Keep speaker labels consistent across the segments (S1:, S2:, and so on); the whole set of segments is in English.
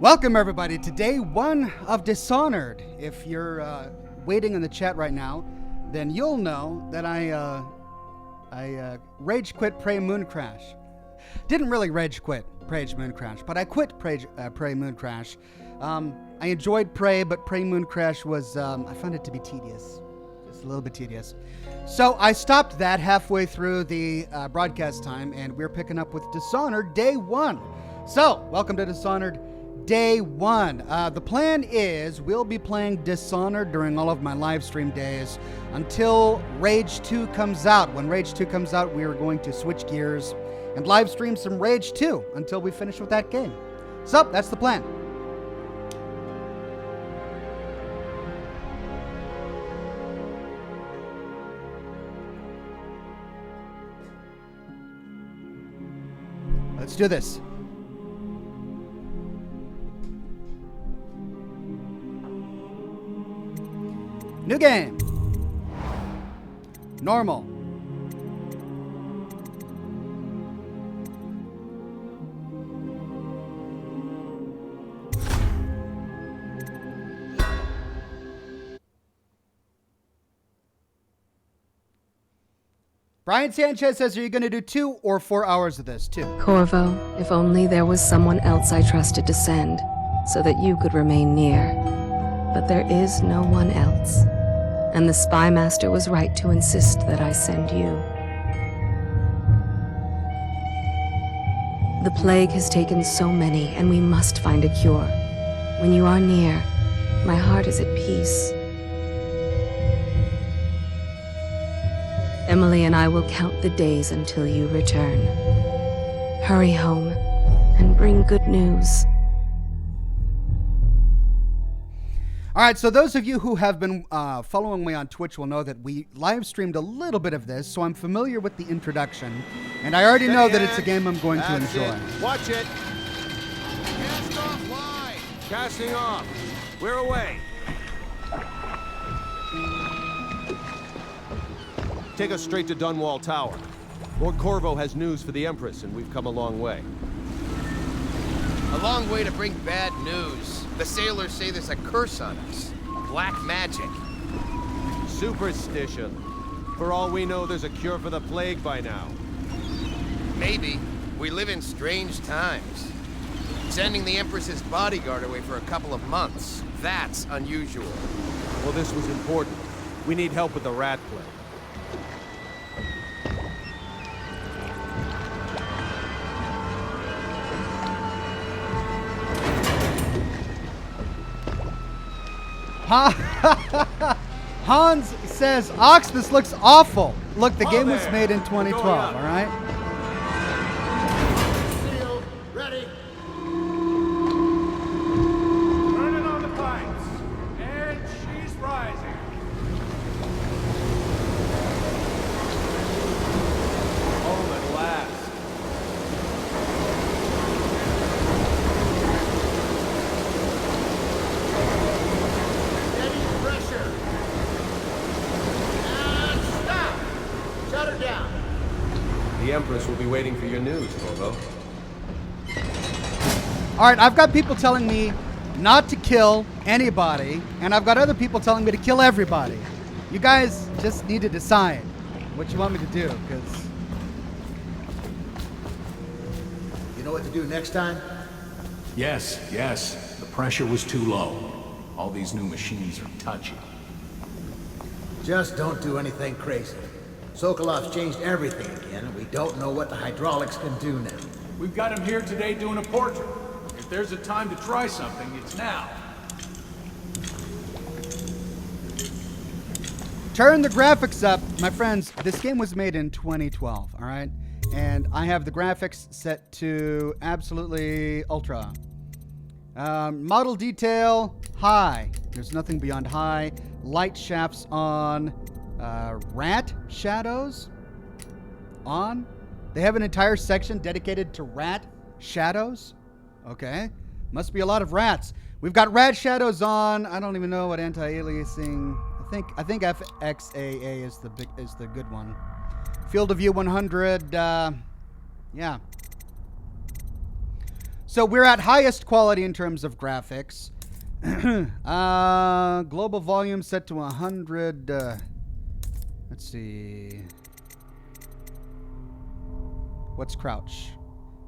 S1: Welcome everybody to day 1 of Dishonored. If you're waiting in the chat right now, then you'll know that I rage quit Prey Mooncrash. Didn't really rage quit Prey Mooncrash, but I quit Prey Mooncrash. I enjoyed Prey, but Prey Mooncrash was, I found it to be tedious. Just a little bit tedious. So I stopped that halfway through the broadcast time, and we're picking up with Dishonored Day 1. So, welcome to Dishonored Day 1. The plan is we'll be playing Dishonored during all of my live stream days until Rage 2 comes out. When Rage 2 comes out, we are going to switch gears and live stream some Rage 2 until we finish with that game. So, that's the plan. Let's do this. New game. Normal. Brian Sanchez says, are you going to do 2 or 4 hours of this? 2.
S2: Corvo, if only there was someone else I trusted to send, so that you could remain near. But there is no one else. And the Spy Master was right to insist that I send you. The plague has taken so many, and we must find a cure. When you are near, my heart is at peace. Emily and I will count the days until you return. Hurry home and bring good news.
S1: All right, so those of you who have been following me on Twitch will know that we live streamed a little bit of this, so I'm familiar with the introduction, and I already know that it's a game I'm going to enjoy.
S3: Watch it. Cast off line. Casting off. We're away. Take us straight to Dunwall Tower. Lord Corvo has news for the Empress, and we've come a long way.
S4: A long way to bring bad news. The sailors say there's a curse on us. Black magic.
S3: Superstition. For all we know, there's a cure for the plague by now.
S4: Maybe. We live in strange times. Sending the Empress's bodyguard away for a couple of months. That's unusual.
S3: Well, this was important. We need help with the rat plague.
S1: Hans says, Ox, this looks awful. Look, the game was made in 2012, all right?
S5: Sealed, ready.
S6: Turning on the pipes. And she's rising. Home at last.
S3: The Empress will be waiting for your news, Corvo.
S1: All right, I've got people telling me not to kill anybody, and I've got other people telling me to kill everybody. You guys just need to decide what you want me to do, because...
S5: You know what to do next time?
S7: Yes. The pressure was too low. All these new machines are touchy.
S5: Just don't do anything crazy. Sokolov's changed everything again, and we don't know what the hydraulics can do now.
S6: We've got him here today doing a portrait. If there's a time to try something, it's now.
S1: Turn the graphics up. My friends, this game was made in 2012, all right? And I have the graphics set to absolutely ultra. Model detail, high. There's nothing beyond high. Light shafts on. Rat shadows on. They have an entire section dedicated to rat shadows. Okay. Must be a lot of rats. We've got rat shadows on. I don't even know what anti-aliasing. I think FXAA is the good one. Field of view 100. Yeah. So we're at highest quality in terms of graphics. Global volume set to 100. Let's see. What's crouch?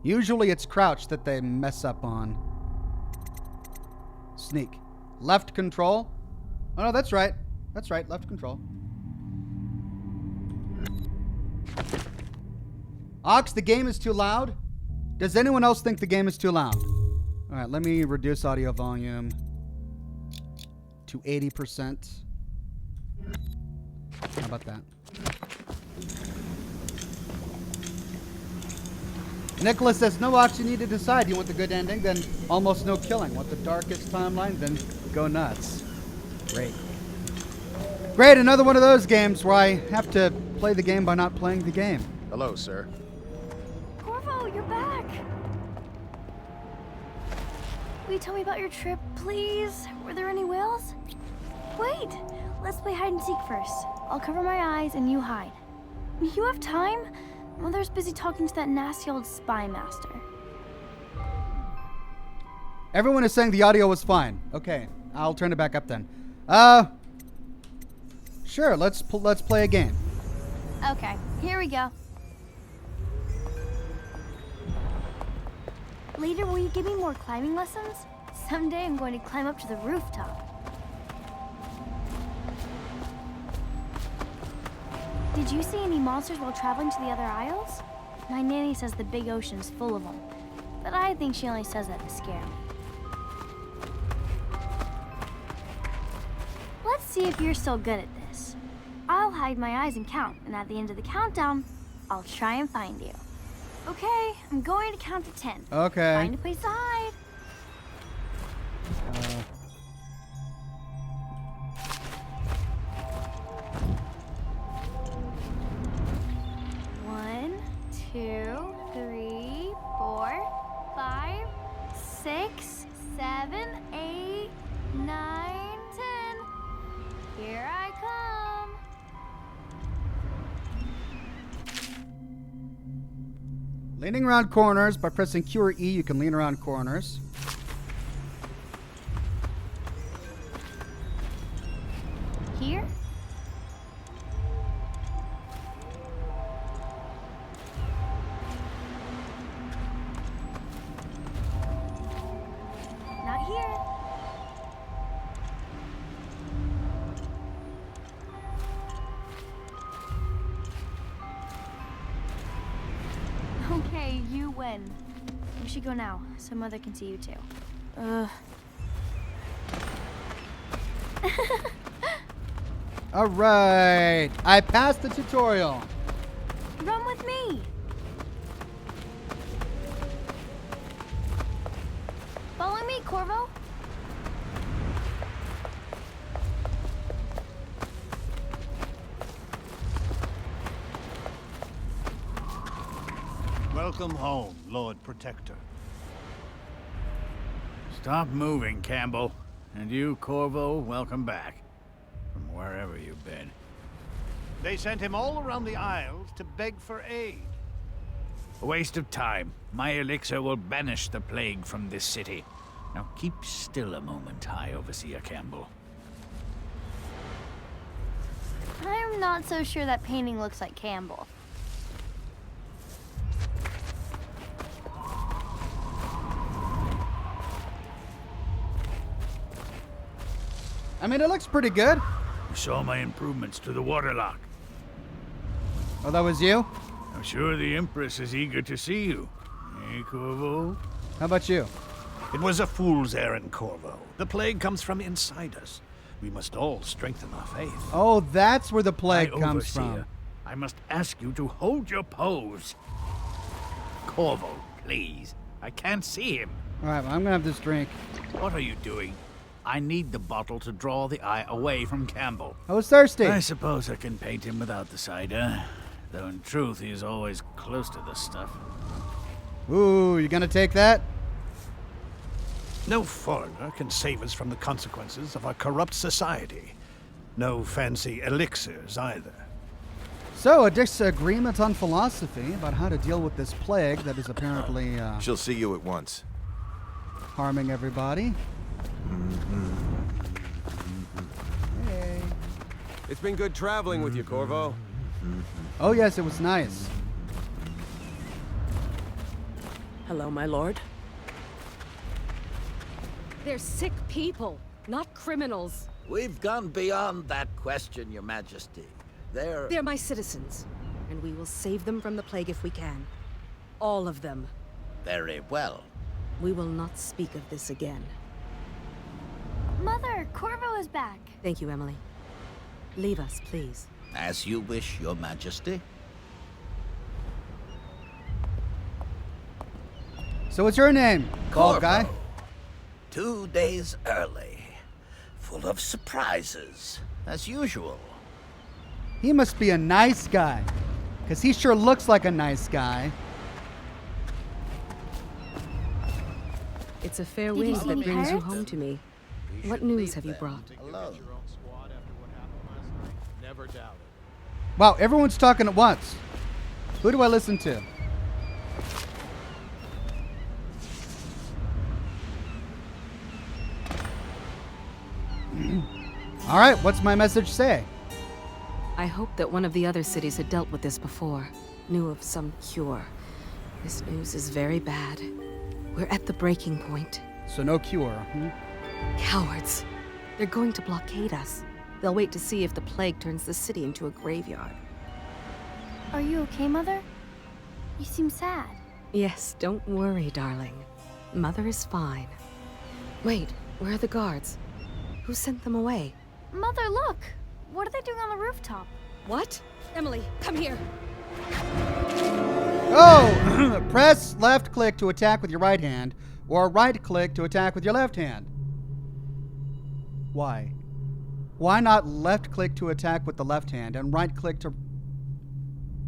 S1: Usually it's crouch that they mess up on. Sneak. Left control. Oh no, that's right. That's right, left control. Ox, the game is too loud. Does anyone else think the game is too loud? All right, let me reduce audio volume to 80%. How about that? Nicholas says, no, Ox, you need to decide. You want the good ending? Then almost no killing. Want the darkest timeline? Then go nuts. Great. Great, another one of those games where I have to play the game by not playing the game.
S4: Hello, sir.
S8: Corvo, you're back! Will you tell me about your trip, please? Were there any whales? Wait! Let's play hide and seek first. I'll cover my eyes and you hide. You have time? Mother's busy talking to that nasty old spy master.
S1: Everyone is saying the audio was fine. Okay, I'll turn it back up then. Sure, let's play a game.
S8: Okay, here we go. Later, will you give me more climbing lessons? Someday I'm going to climb up to the rooftop. Did you see any monsters while traveling to the other isles? My nanny says the big ocean's full of them, but I think she only says that to scare me. Let's see if you're still good at this. I'll hide my eyes and count, and at the end of the countdown, I'll try and find you. Okay, I'm going to count to 10.
S1: Okay.
S8: Find a place to hide. One, 2, 3, 4, 5, 6, 7, 8, 9, 10. Here I come.
S1: Leaning around corners. By pressing Q or E, you can lean around corners.
S8: Here? Not here. Okay, you win. We should go now, so Mother can see you too. Ugh.
S1: All right. I passed the tutorial.
S8: Run with me. Follow me, Corvo.
S9: Welcome home, Lord Protector. Stop moving, Campbell. And you, Corvo, welcome back. From wherever you've been. They sent him all around the Isles to beg for aid. A waste of time. My elixir will banish the plague from this city. Now keep still a moment, High Overseer Campbell.
S8: I'm not so sure that painting looks like Campbell.
S1: I mean, it looks pretty good.
S9: You saw my improvements to the waterlock.
S1: Oh, that was you?
S9: I'm sure the Empress is eager to see you. Eh, Corvo?
S1: How about you?
S10: It was a fool's errand, Corvo. The plague comes from inside us. We must all strengthen our faith.
S1: Oh, that's where the plague
S9: High
S1: comes
S9: Overseer,
S1: from.
S9: I must ask you to hold your pose. Corvo, please. I can't see him.
S1: All right, well, I'm going to have this drink.
S9: What are you doing? I need the bottle to draw the eye away from Campbell.
S1: I was thirsty.
S9: I suppose I can paint him without the cider. Though in truth, he is always close to the stuff.
S1: Ooh, you going to take that?
S10: No foreigner can save us from the consequences of our corrupt society. No fancy elixirs either.
S1: So, a disagreement on philosophy about how to deal with this plague that is apparently,
S4: She'll see you at once.
S1: harming everybody. Hey.
S3: It's been good traveling with you, Corvo.
S1: Oh yes, it was nice.
S11: Hello, my lord.
S2: They're sick people, not criminals.
S12: We've gone beyond that question, Your Majesty.
S11: They're my citizens, and we will save them from the plague if we can. All of them.
S12: Very well.
S11: We will not speak of this again.
S8: Mother, Corvo is back.
S11: Thank you, Emily. Leave us, please.
S12: As you wish, Your Majesty.
S1: So what's your name, bald guy?
S12: 2 days early. Full of surprises, as usual.
S1: He must be a nice guy, because he sure looks like a nice guy.
S11: It's a fair
S8: Did you
S11: wind
S8: see
S11: that
S8: any
S11: brings you
S8: pirates?
S11: home to me. What news have you brought?
S12: Alone.
S3: Never doubt it.
S1: Wow, everyone's talking at once. Who do I listen to? All right, what's my message say?
S11: I hope that one of the other cities had dealt with this before, knew of some cure. This news is very bad. We're at the breaking point.
S1: So no cure.
S11: Cowards. They're going to blockade us. They'll wait to see if the plague turns the city into a graveyard.
S8: Are you okay, Mother? You seem sad.
S11: Yes, don't worry, darling. Mother is fine. Wait, where are the guards? Who sent them away?
S8: Mother, look! What are they doing on the rooftop?
S11: What? Emily, come here.
S1: Oh! Press left click to attack with your right hand, or right click to attack with your left hand. Why? Why not left click to attack with the left hand and right click to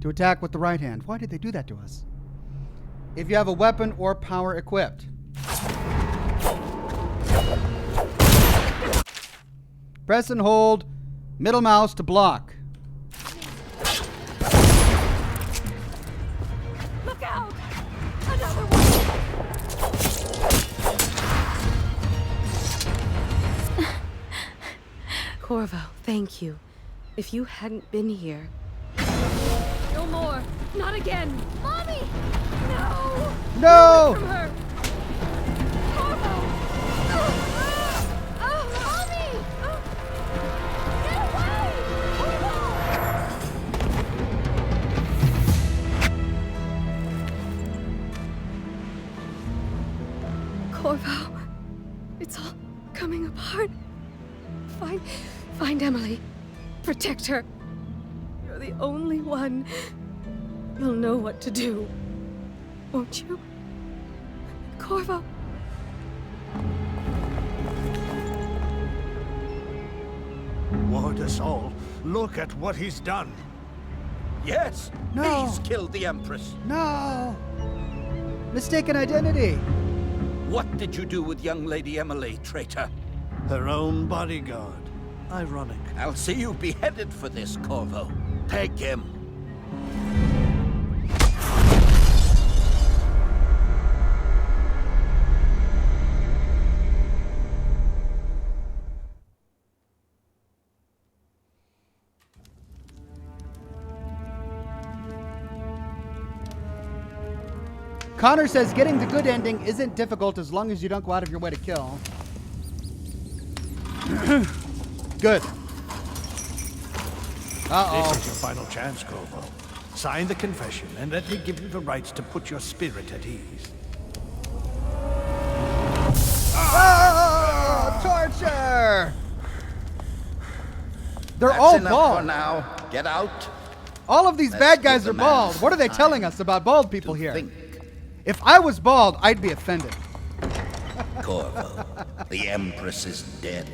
S1: attack with the right hand? Why did they do that to us? If you have a weapon or power equipped. Press and hold middle mouse to block.
S8: Look out! Another one!
S11: Corvo, thank you. If you hadn't been here...
S2: No more. Not again.
S8: Mommy! No!
S1: No!
S2: From her.
S8: Corvo! Mommy! Get away!
S11: Corvo, it's all coming apart. Find Emily. Protect her. You're the only one. You'll know what to do. Won't you? Corvo.
S10: Ward us all. Look at what he's done.
S12: Yes,
S1: No.
S12: he's killed the Empress.
S1: No! Mistaken identity.
S12: What did you do with young Lady Emily, traitor?
S10: Her own bodyguard. Ironic.
S12: I'll see you beheaded for this, Corvo. Take him.
S1: Connor says getting the good ending isn't difficult as long as you don't go out of your way to kill. Good. Uh-oh.
S10: This is your final chance, Corvo. Sign the confession, and let me give you the rights to put your spirit at ease.
S1: Oh, torture! They're
S12: That's
S1: all
S12: enough
S1: bald.
S12: for now. Get out.
S1: All of these
S12: Let's
S1: bad
S12: give
S1: guys
S12: the
S1: are
S12: man
S1: bald. What are they
S12: time
S1: telling us about bald people
S12: to
S1: here?
S12: think.
S1: If I was bald, I'd be offended.
S12: Corvo, the Empress is dead.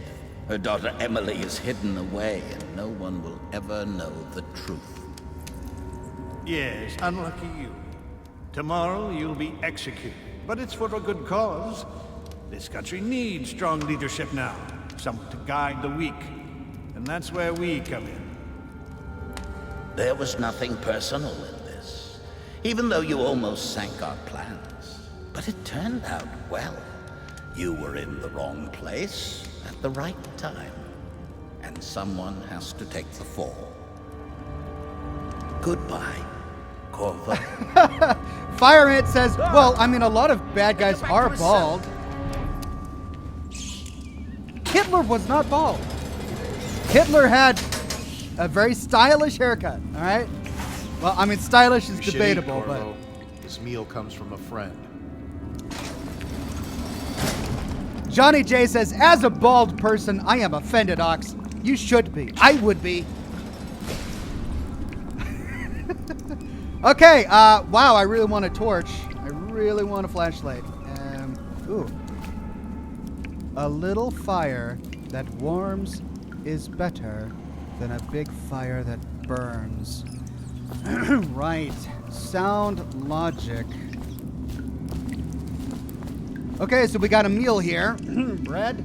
S12: Her daughter Emily is hidden away, and no one will ever know the truth.
S10: Yes, unlucky you. Tomorrow you'll be executed, but it's for a good cause. This country needs strong leadership now, someone to guide the weak, and that's where we come in.
S12: There was nothing personal in this, even though you almost sank our plans. But it turned out well. You were in the wrong place at the right time, and someone has to take the fall. Goodbye, Corvo.
S1: Fireman says, well, I mean, a lot of bad guys are bald. Hitler was not bald. Hitler had a very stylish haircut, all right? Well, I mean, stylish is debatable, but...
S13: This meal comes from a friend.
S1: Johnny J says, as a bald person, I am offended, Ox. You should be. I would be. Okay, wow, I really want a torch. I really want a flashlight. Ooh. A little fire that warms is better than a big fire that burns. Right. Sound logic. Okay, so we got a meal here. Bread.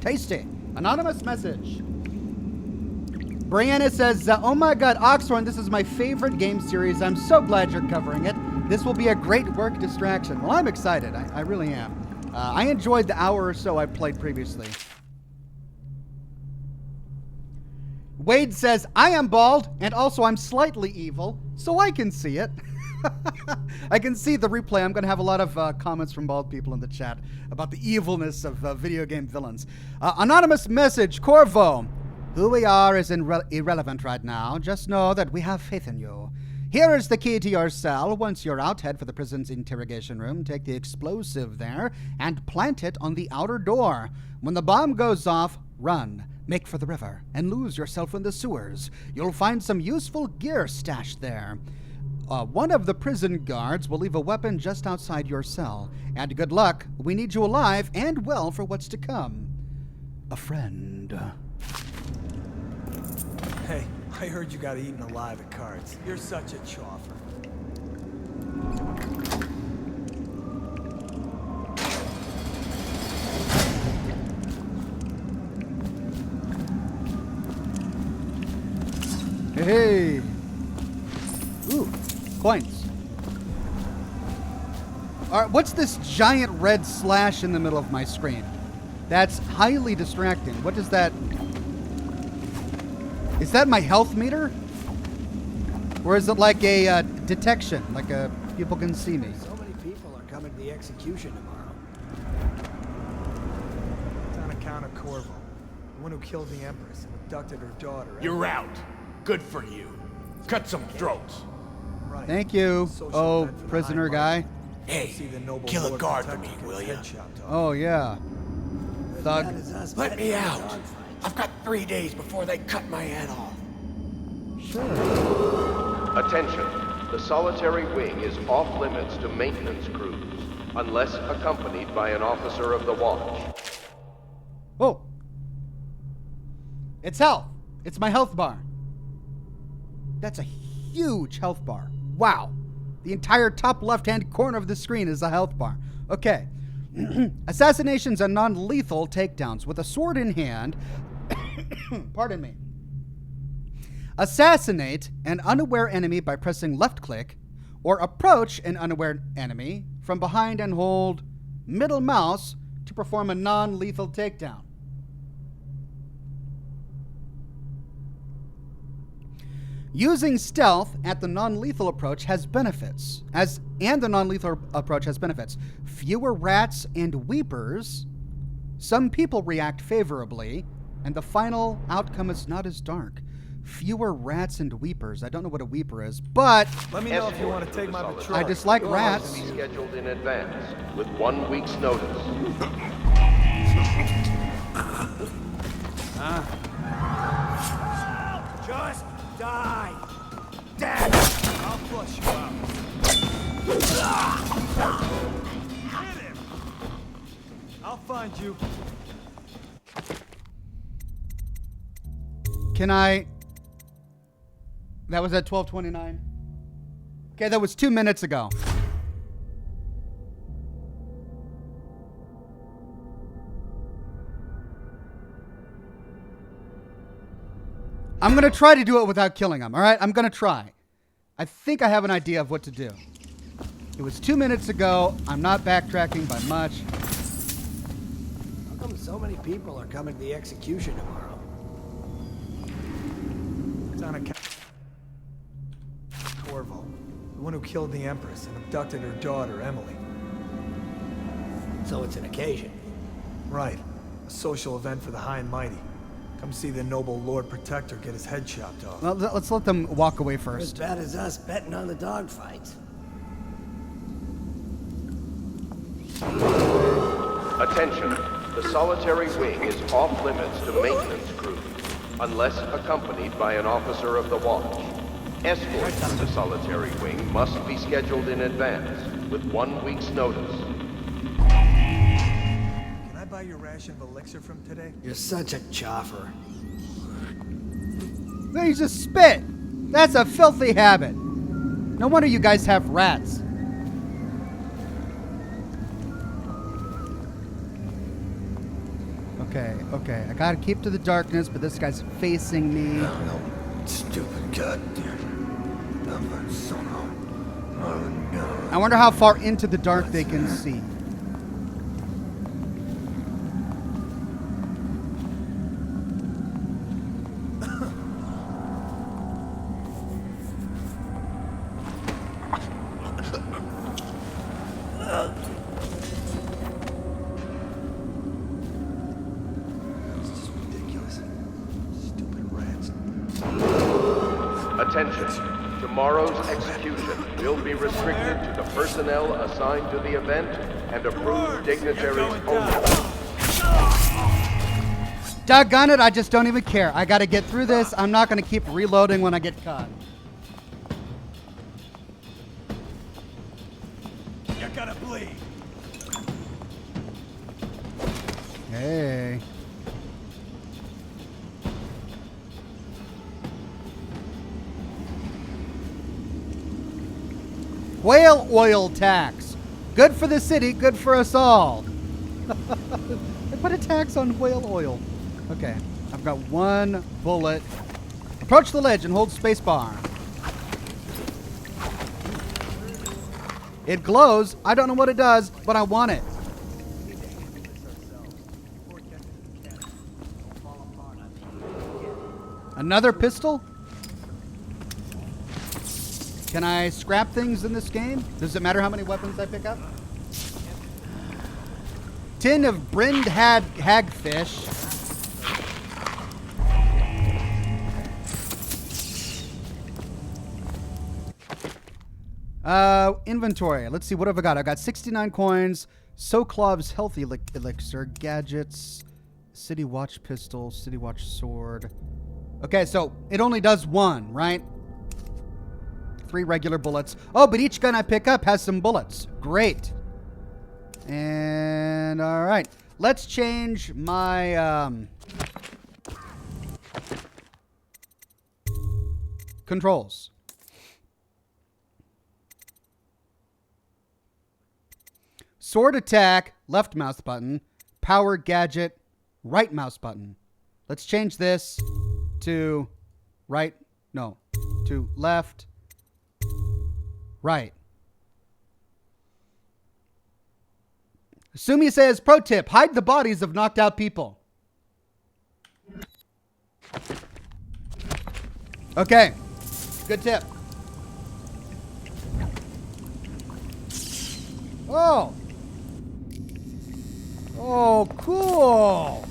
S1: Tasty. Anonymous message. Brianna says, oh my god, Oxhorn, this is my favorite game series. I'm so glad you're covering it. This will be a great work distraction. Well, I'm excited. I really am. I enjoyed the hour or so I played previously. Wade says, I am bald, and also I'm slightly evil, so I can see it. I can see the replay. I'm going to have a lot of comments from bald people in the chat about the evilness of video game villains. Anonymous message, Corvo. Who we are is irrelevant right now. Just know that we have faith in you. Here is the key to your cell. Once you're out, head for the prison's interrogation room. Take the explosive there and plant it on the outer door. When the bomb goes off, run. Make for the river and lose yourself in the sewers. You'll find some useful gear stashed there. One of the prison guards will leave a weapon just outside your cell. And good luck. We need you alive and well for what's to come. A friend.
S14: Hey, I heard you got eaten alive at cards. You're such a choffer.
S1: Hey. Ooh, coins. All right, what's this giant red slash in the middle of my screen? That's highly distracting. What is that? Is that my health meter? Or is it like a detection, like people can see me?
S14: So many people are coming to the execution tomorrow. It's on account of Corvo, the one who killed the Empress and abducted her daughter.
S7: You're out. Good for you. Cut some throats.
S14: Right.
S1: Thank you. Oh, prisoner guy.
S7: Hey, kill a guard for me, will you?
S1: Oh, yeah. Thug.
S7: Let me out. I've got 3 days before they cut my head off.
S1: Sure.
S15: Attention. The solitary wing is off limits to maintenance crews, unless accompanied by an officer of the watch.
S1: Oh. It's health. It's my health bar. That's a huge health bar. Wow. The entire top left-hand corner of the screen is a health bar. Okay. Assassinations are non-lethal takedowns. With a sword in hand, pardon me. Assassinate an unaware enemy by pressing left-click, or approach an unaware enemy from behind and hold middle mouse to perform a non-lethal takedown. Using stealth at the non-lethal approach has benefits, and the non-lethal approach has benefits. Fewer rats and weepers. Some people react favorably, and the final outcome is not as dark. Fewer rats and weepers. I don't know what a weeper is, but
S14: let me know if you want to take my patrol.
S1: I dislike rats.
S15: Must be scheduled in advance with 1 week's notice.
S14: Just die! Damn it! I'll flush you out. Hit him! I'll find you.
S1: Can I... That was at 12:29. Okay, that was 2 minutes ago. I'm going to try to do it without killing him, all right? I'm going to try. I think I have an idea of what to do. It was 2 minutes ago. I'm not backtracking by much.
S14: How come so many people are coming to the execution tomorrow?
S16: It's on account Corvo, the one who killed the Empress and abducted her daughter, Emily.
S14: So it's an occasion.
S16: Right. A social event for the high and mighty. Come see the noble Lord Protector get his head chopped off.
S1: Well, let's let them walk away
S14: As
S1: first.
S14: bad as us betting on the dogfights.
S15: Attention. The solitary wing is off limits to maintenance crews, unless accompanied by an officer of the watch. Escorts to the solitary wing must be scheduled in advance, with 1 week's notice.
S16: Can I buy your ration of elixir from today?
S14: You're such a choffer.
S1: They just spit. That's a filthy habit. No wonder you guys have rats. Okay. I gotta keep to the darkness, but this guy's facing me.
S14: No. Stupid goddamn.
S1: I wonder how far into the dark they can see.
S15: Attention. Tomorrow's execution will be restricted to the personnel assigned to the event and approved dignitaries only.
S1: Doggone it, I just don't even care. I gotta get through this. I'm not gonna keep reloading when I get caught.
S16: You're gonna bleed.
S1: Hey. Whale oil tax. Good for the city, good for us all. They put a tax on whale oil. Okay, I've got 1 bullet. Approach the ledge and hold spacebar. It glows. I don't know what it does, but I want it. Another pistol? Can I scrap things in this game? Does it matter how many weapons I pick up? Tin of brinned hagfish. Inventory. Let's see, what have I got? I got 69 coins, Sokolov's healthy elixir, gadgets, City Watch pistol, City Watch sword. Okay, so it only does 1, right? 3 regular bullets. Oh, but each gun I pick up has some bullets. Great. And all right, let's change my controls. Sword attack, left mouse button. Power gadget, right mouse button. Let's change this to to left, right. Sumi says, pro tip, hide the bodies of knocked out people. Okay, good tip. Oh, cool.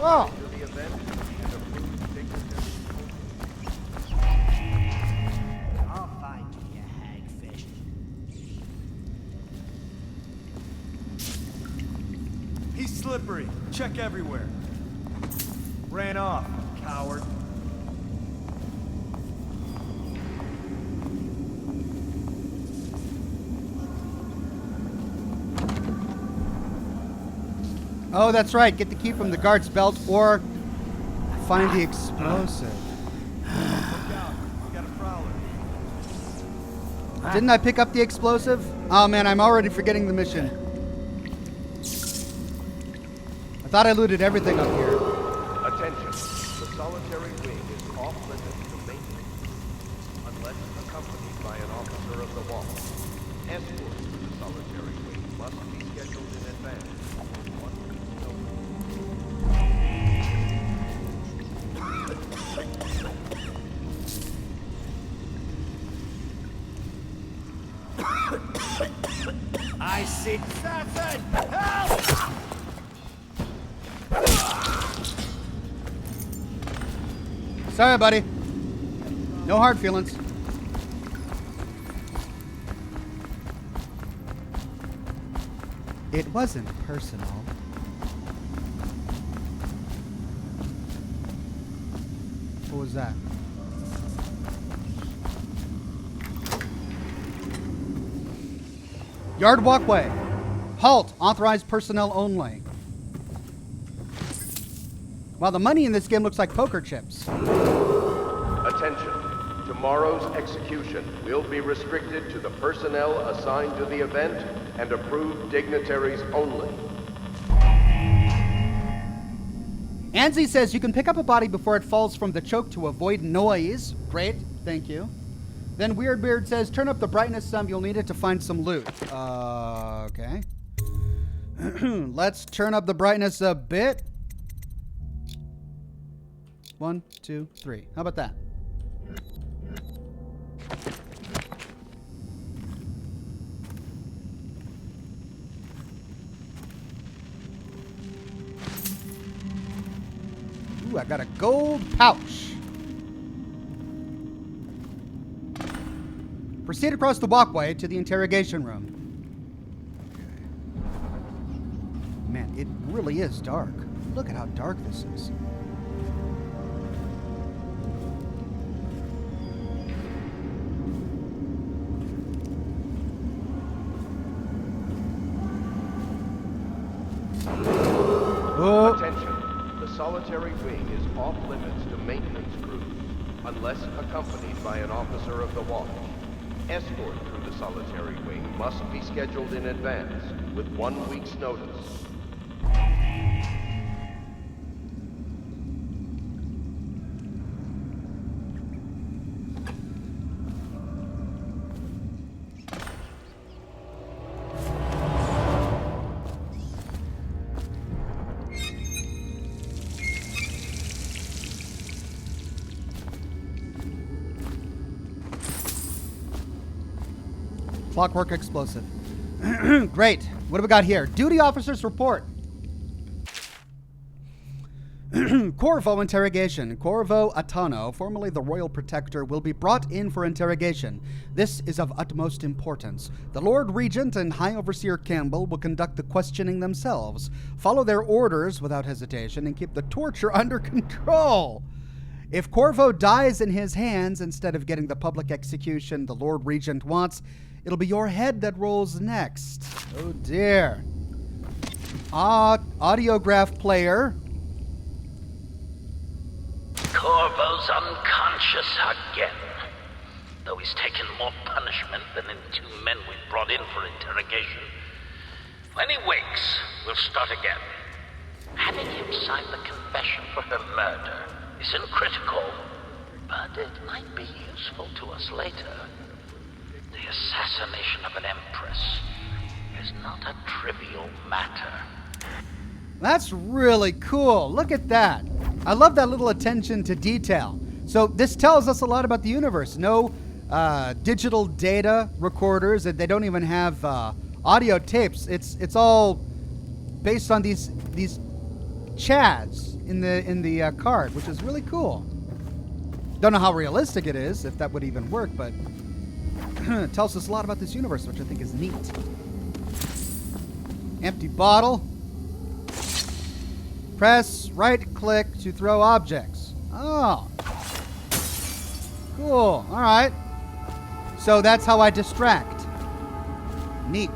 S1: Oh.
S15: To the event and approved dignitaries.
S14: I'll find you, you hagfish.
S16: He's slippery. Check everywhere. Ran off, coward.
S1: Oh, that's right. Get the key from the guard's belt or find the explosive. Didn't I pick up the explosive? Oh man, I'm already forgetting the mission. I thought I looted everything up here.
S15: Attention. The solitary wing is off limits to maintenance unless accompanied by an officer of the watch. Escort to the solitary wing must be scheduled in advance.
S14: I see. Assassin! Help!
S1: Sorry, buddy. No hard feelings. It wasn't personal. What was that? Yard walkway. Halt. Authorized personnel only. Wow, the money in this game looks like poker chips.
S15: Attention. Tomorrow's execution will be restricted to the personnel assigned to the event and approved dignitaries only.
S1: Anzi says you can pick up a body before it falls from the choke to avoid noise. Great, thank you. Then Weirdbeard says turn up the brightness some, you'll need it to find some loot. Okay. Let's turn up the brightness a bit. 1, 2, 3. How about that? Ooh, I got a gold pouch. Proceed across the walkway to the interrogation room. Man, it really is dark. Look at how dark this is.
S15: Oh. Attention. The solitary wing is off limits to maintenance crews unless accompanied by an officer of the watch. Escort through the solitary wing must be scheduled in advance with 1 week's notice.
S1: Clockwork explosive. Great. What do we got here? Duty officers report. Corvo interrogation. Corvo Atano, formerly the Royal Protector, will be brought in for interrogation. This is of utmost importance. The Lord Regent and High Overseer Campbell will conduct the questioning themselves. Follow their orders without hesitation and keep the torture under control. If Corvo dies in his hands instead of getting the public execution the Lord Regent wants, it'll be your head that rolls next. Oh dear. Audiograph player.
S12: Corvo's unconscious again. Though he's taken more punishment than the 2 men we brought in for interrogation. When he wakes, we'll start again. Having him sign the confession for her murder isn't critical, but it might be useful to us later. The assassination of an Empress is not a trivial matter.
S1: That's really cool. Look at that. I love that little attention to detail. So this tells us a lot about the universe. No digital data recorders. They don't even have audio tapes. It's all based on these chads in the card, which is really cool. Don't know how realistic it is, if that would even work, but it tells us a lot about this universe, which I think is neat. Empty bottle. Press right-click to throw objects. Oh. Cool. All right. So that's how I distract. Neat.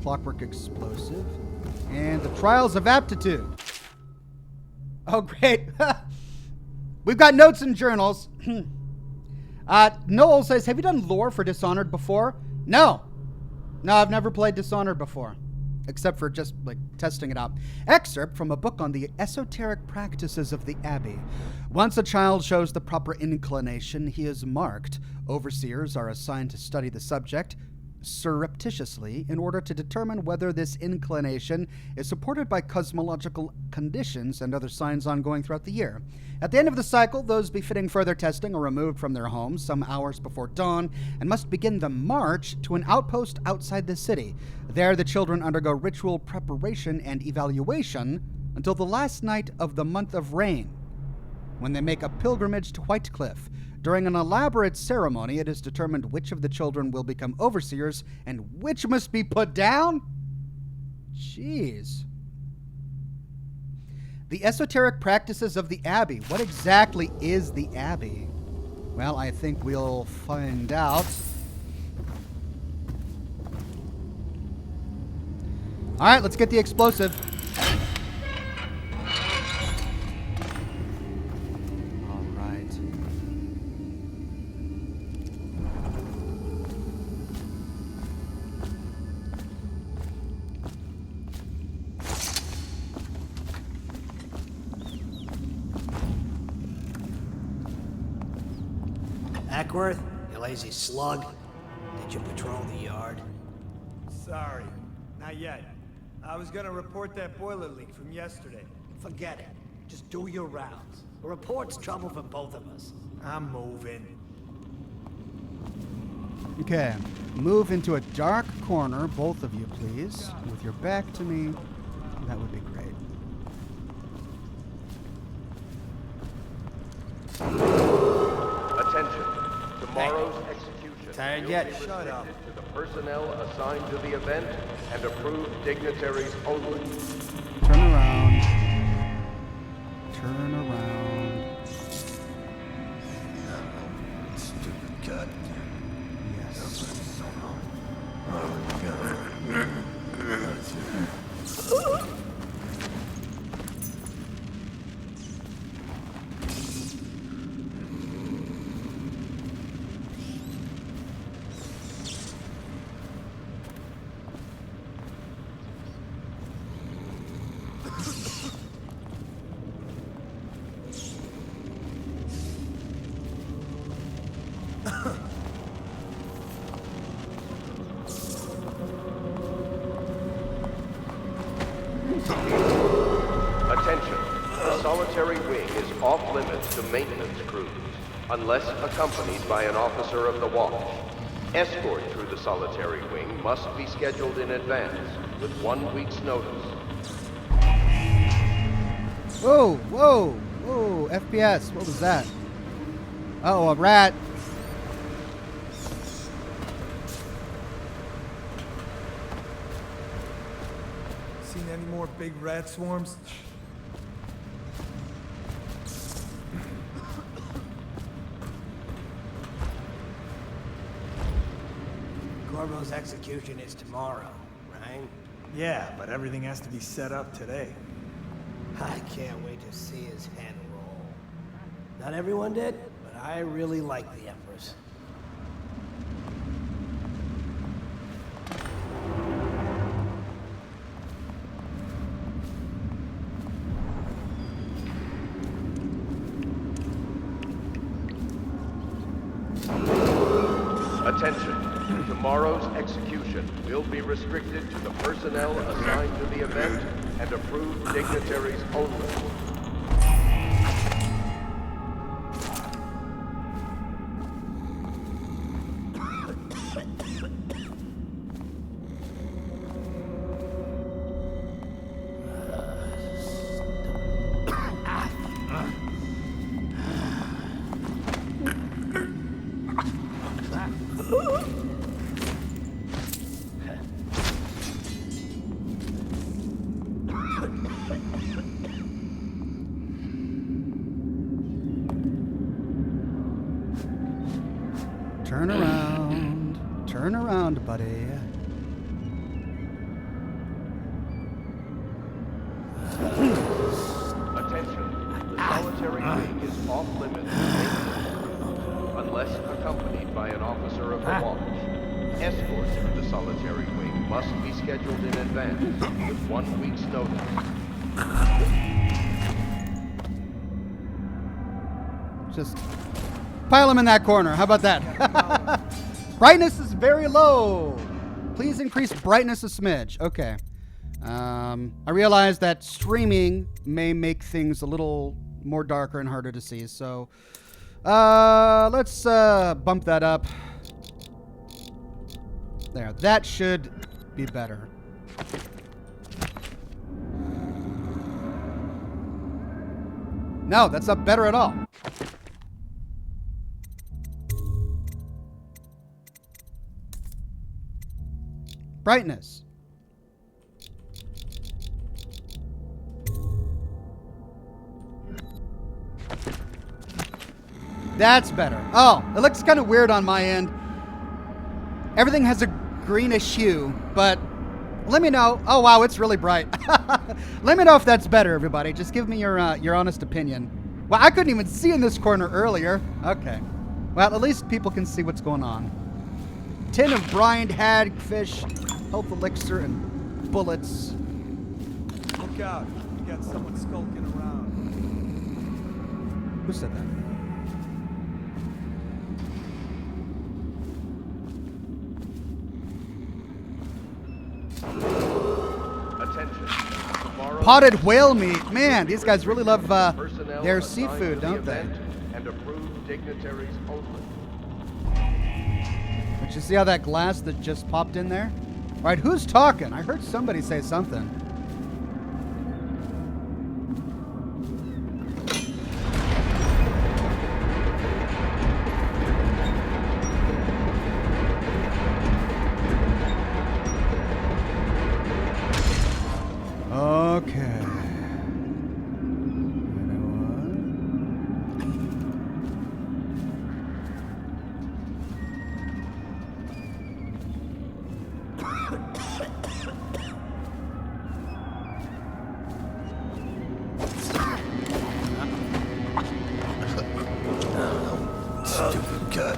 S1: clockwork explosive, and the trials of aptitude. Oh, great. We've got notes and journals. Noel says, have you done lore for Dishonored before? No, I've never played Dishonored before, except for just, like, testing it out. Excerpt from a book on the esoteric practices of the Abbey. Once a child shows the proper inclination, he is marked. Overseers are assigned to study the subject surreptitiously in order to determine whether this inclination is supported by cosmological conditions and other signs ongoing throughout the year. At the end of the cycle, those befitting further testing are removed from their homes some hours before dawn and must begin the march to an outpost outside the city. There, the children undergo ritual preparation and evaluation until the last night of the month of rain, when they make a pilgrimage to Whitecliff. During an elaborate ceremony, it is determined which of the children will become overseers and which must be put down? Jeez. The esoteric practices of the Abbey. What exactly is the Abbey? Well, I think we'll find out. All right, let's get the explosive.
S14: Ackworth, you lazy slug. Did you patrol the yard?
S16: Sorry, not yet. I was gonna report that boiler leak from yesterday.
S14: Forget it. Just do your rounds. A report's trouble for both of us.
S16: I'm moving.
S1: Okay, move into a dark corner, both of you, please. With your back to me, that would be great.
S15: Attention. Tomorrow's execution
S14: Tired
S15: will
S14: yet?
S15: be restricted to the personnel assigned to the event and approved dignitaries only.
S1: Turn around. Turn around.
S14: Stupid cut.
S1: Yes.
S15: Attention. The solitary wing is off limits to maintenance crews, unless accompanied by an officer of the watch. Escort through the solitary wing must be scheduled in advance, with 1 week's notice.
S1: Whoa, whoa, whoa, FPS, what was that? Uh-oh, a rat.
S16: Seen any more big rat swarms?
S14: Corvo's execution is tomorrow, right?
S16: Yeah, but everything has to be set up today.
S14: I can't wait to see his head roll. Not everyone did, but I really like the Empress.
S15: Attention. Tomorrow's execution will be restricted to the personnel assigned to the event and approved dignitaries only.
S1: Turn around. Turn around, buddy.
S15: off-limits to maintenance crews, unless accompanied by an officer of the watch. Escorts for the solitary wing must be scheduled in advance, with 1 week's notice.
S1: Just pile them in that corner. How about that? Brightness is very low. Please increase brightness a smidge. Okay. I realize that streaming may make things a little more darker and harder to see. So let's bump that up. There. That should be better. No, that's not better at all. Brightness. That's better. Oh, it looks kind of weird on my end. Everything has a greenish hue, but let me know. Oh, wow, it's really bright. Let me know if that's better, everybody. Just give me your honest opinion. Well, I couldn't even see in this corner earlier. Okay. Well, at least people can see what's going on. Tin of brined hagfish, health elixir, and bullets.
S16: Look out. You got someone skulking around.
S1: Who said that?
S15: Attention. Tomorrow,
S1: Potted whale meat. Man, these guys really love
S15: personnel
S1: their
S15: assigned
S1: seafood,
S15: to the
S1: don't they?
S15: event and approved dignitaries only.
S1: But you see how that glass that just popped in there? All right, who's talking? I heard somebody say something. Okay.
S16: Stupid gut.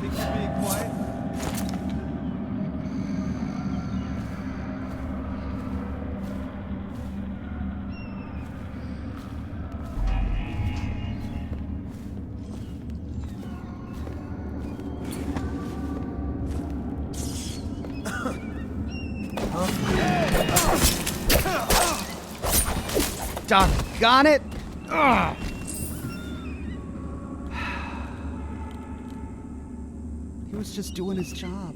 S16: Think you're being quiet?
S1: Doggone it! Ugh. He was just doing his job.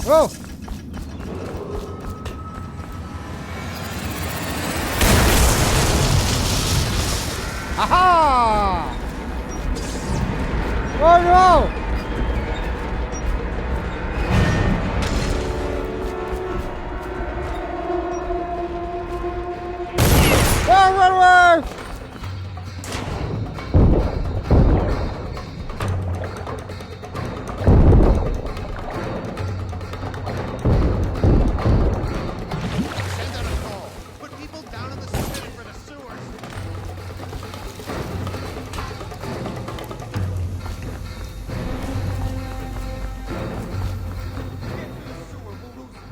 S1: Whoa! Aha! Oh no! Run!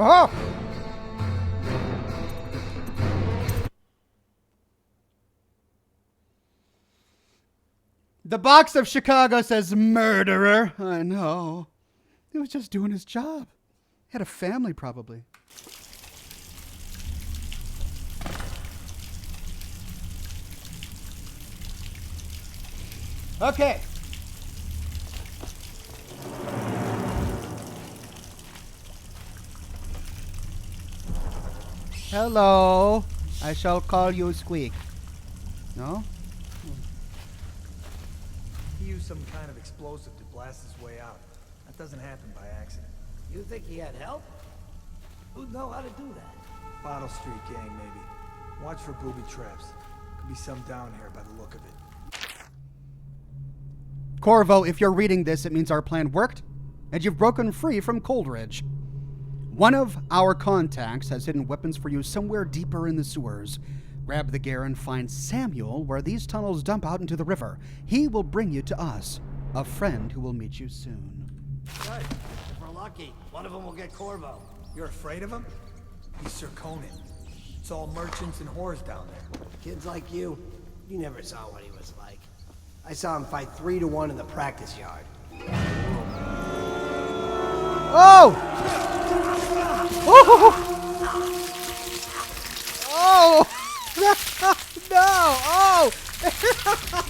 S1: Oh! The box of Chicago says murderer. I know. He was just doing his job. He had a family, probably. Okay. Hello. I shall call you Squeak. No?
S16: He used some kind of explosive to blast his way out. That doesn't happen by accident.
S14: You think he had help? Who'd know how to do that?
S16: Bottle Street gang, maybe. Watch for booby traps. Could be some down here by the look of it.
S1: Corvo, if you're reading this, it means our plan worked, and you've broken free from Coldridge. One of our contacts has hidden weapons for you somewhere deeper in the sewers. Grab the gear and find Samuel where these tunnels dump out into the river. He will bring you to us, a friend who will meet you soon.
S14: Good. If we're lucky, one of them will get Corvo.
S16: You're afraid of him? He's Sir Conan. It's all merchants and whores down there.
S14: Kids like you never saw what he was like. I saw him fight 3-1 in the practice yard.
S1: Oh! Oh! Oh! No! Oh!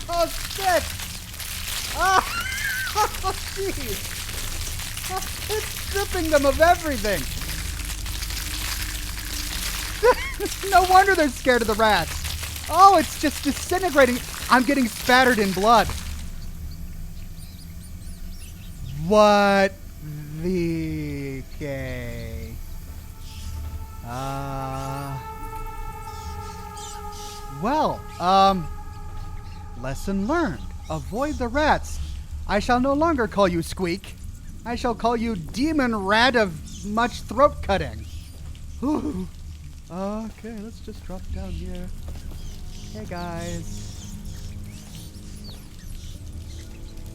S1: Oh, shit! Oh, jeez! It's stripping them of everything! No wonder they're scared of the rats! Oh, it's just disintegrating! I'm getting spattered in blood! What the... Okay... Well, lesson learned. Avoid the rats. I shall no longer call you Squeak. I shall call you Demon Rat of much throat cutting. Ooh. Okay, let's just drop down here. Hey, guys.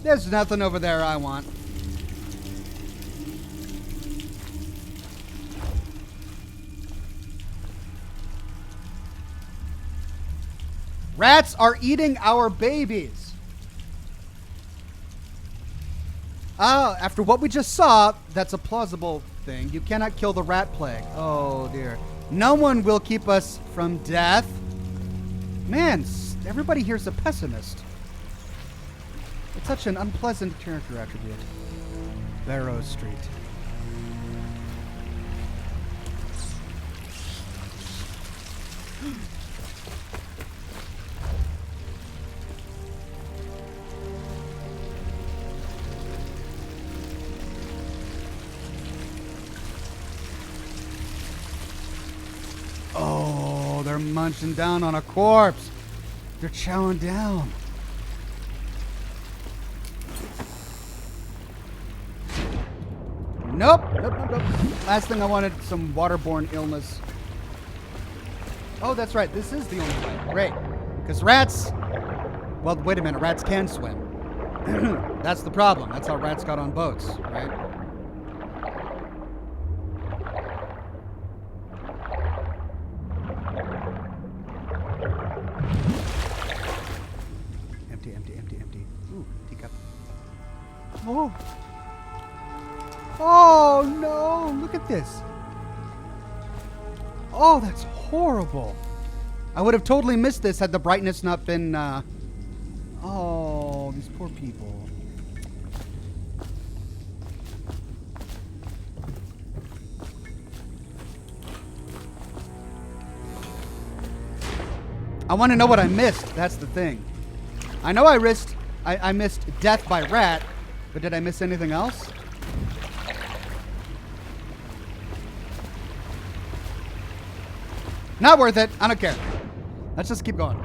S1: There's nothing over there I want. Rats are eating our babies. After what we just saw, that's a plausible thing. You cannot kill the rat plague. Oh, dear. No one will keep us from death. Man, everybody here's a pessimist. It's such an unpleasant character attribute. Barrow Street. Oh, they're munching down on a corpse. They're chowing down. Nope. Last thing I wanted, some waterborne illness. Oh, that's right. This is the only way. Great. Because rats... Well, wait a minute. Rats can swim. That's the problem. That's how rats got on boats, right? Empty. Ooh, teacup. Oh. Oh, no. Look at this. Oh, that's horrible. I would have totally missed this had the brightness not been, Oh, these poor people. I want to know what I missed. That's the thing. I know I missed death by rat, but did I miss anything else? Not worth it. I don't care. Let's just keep going.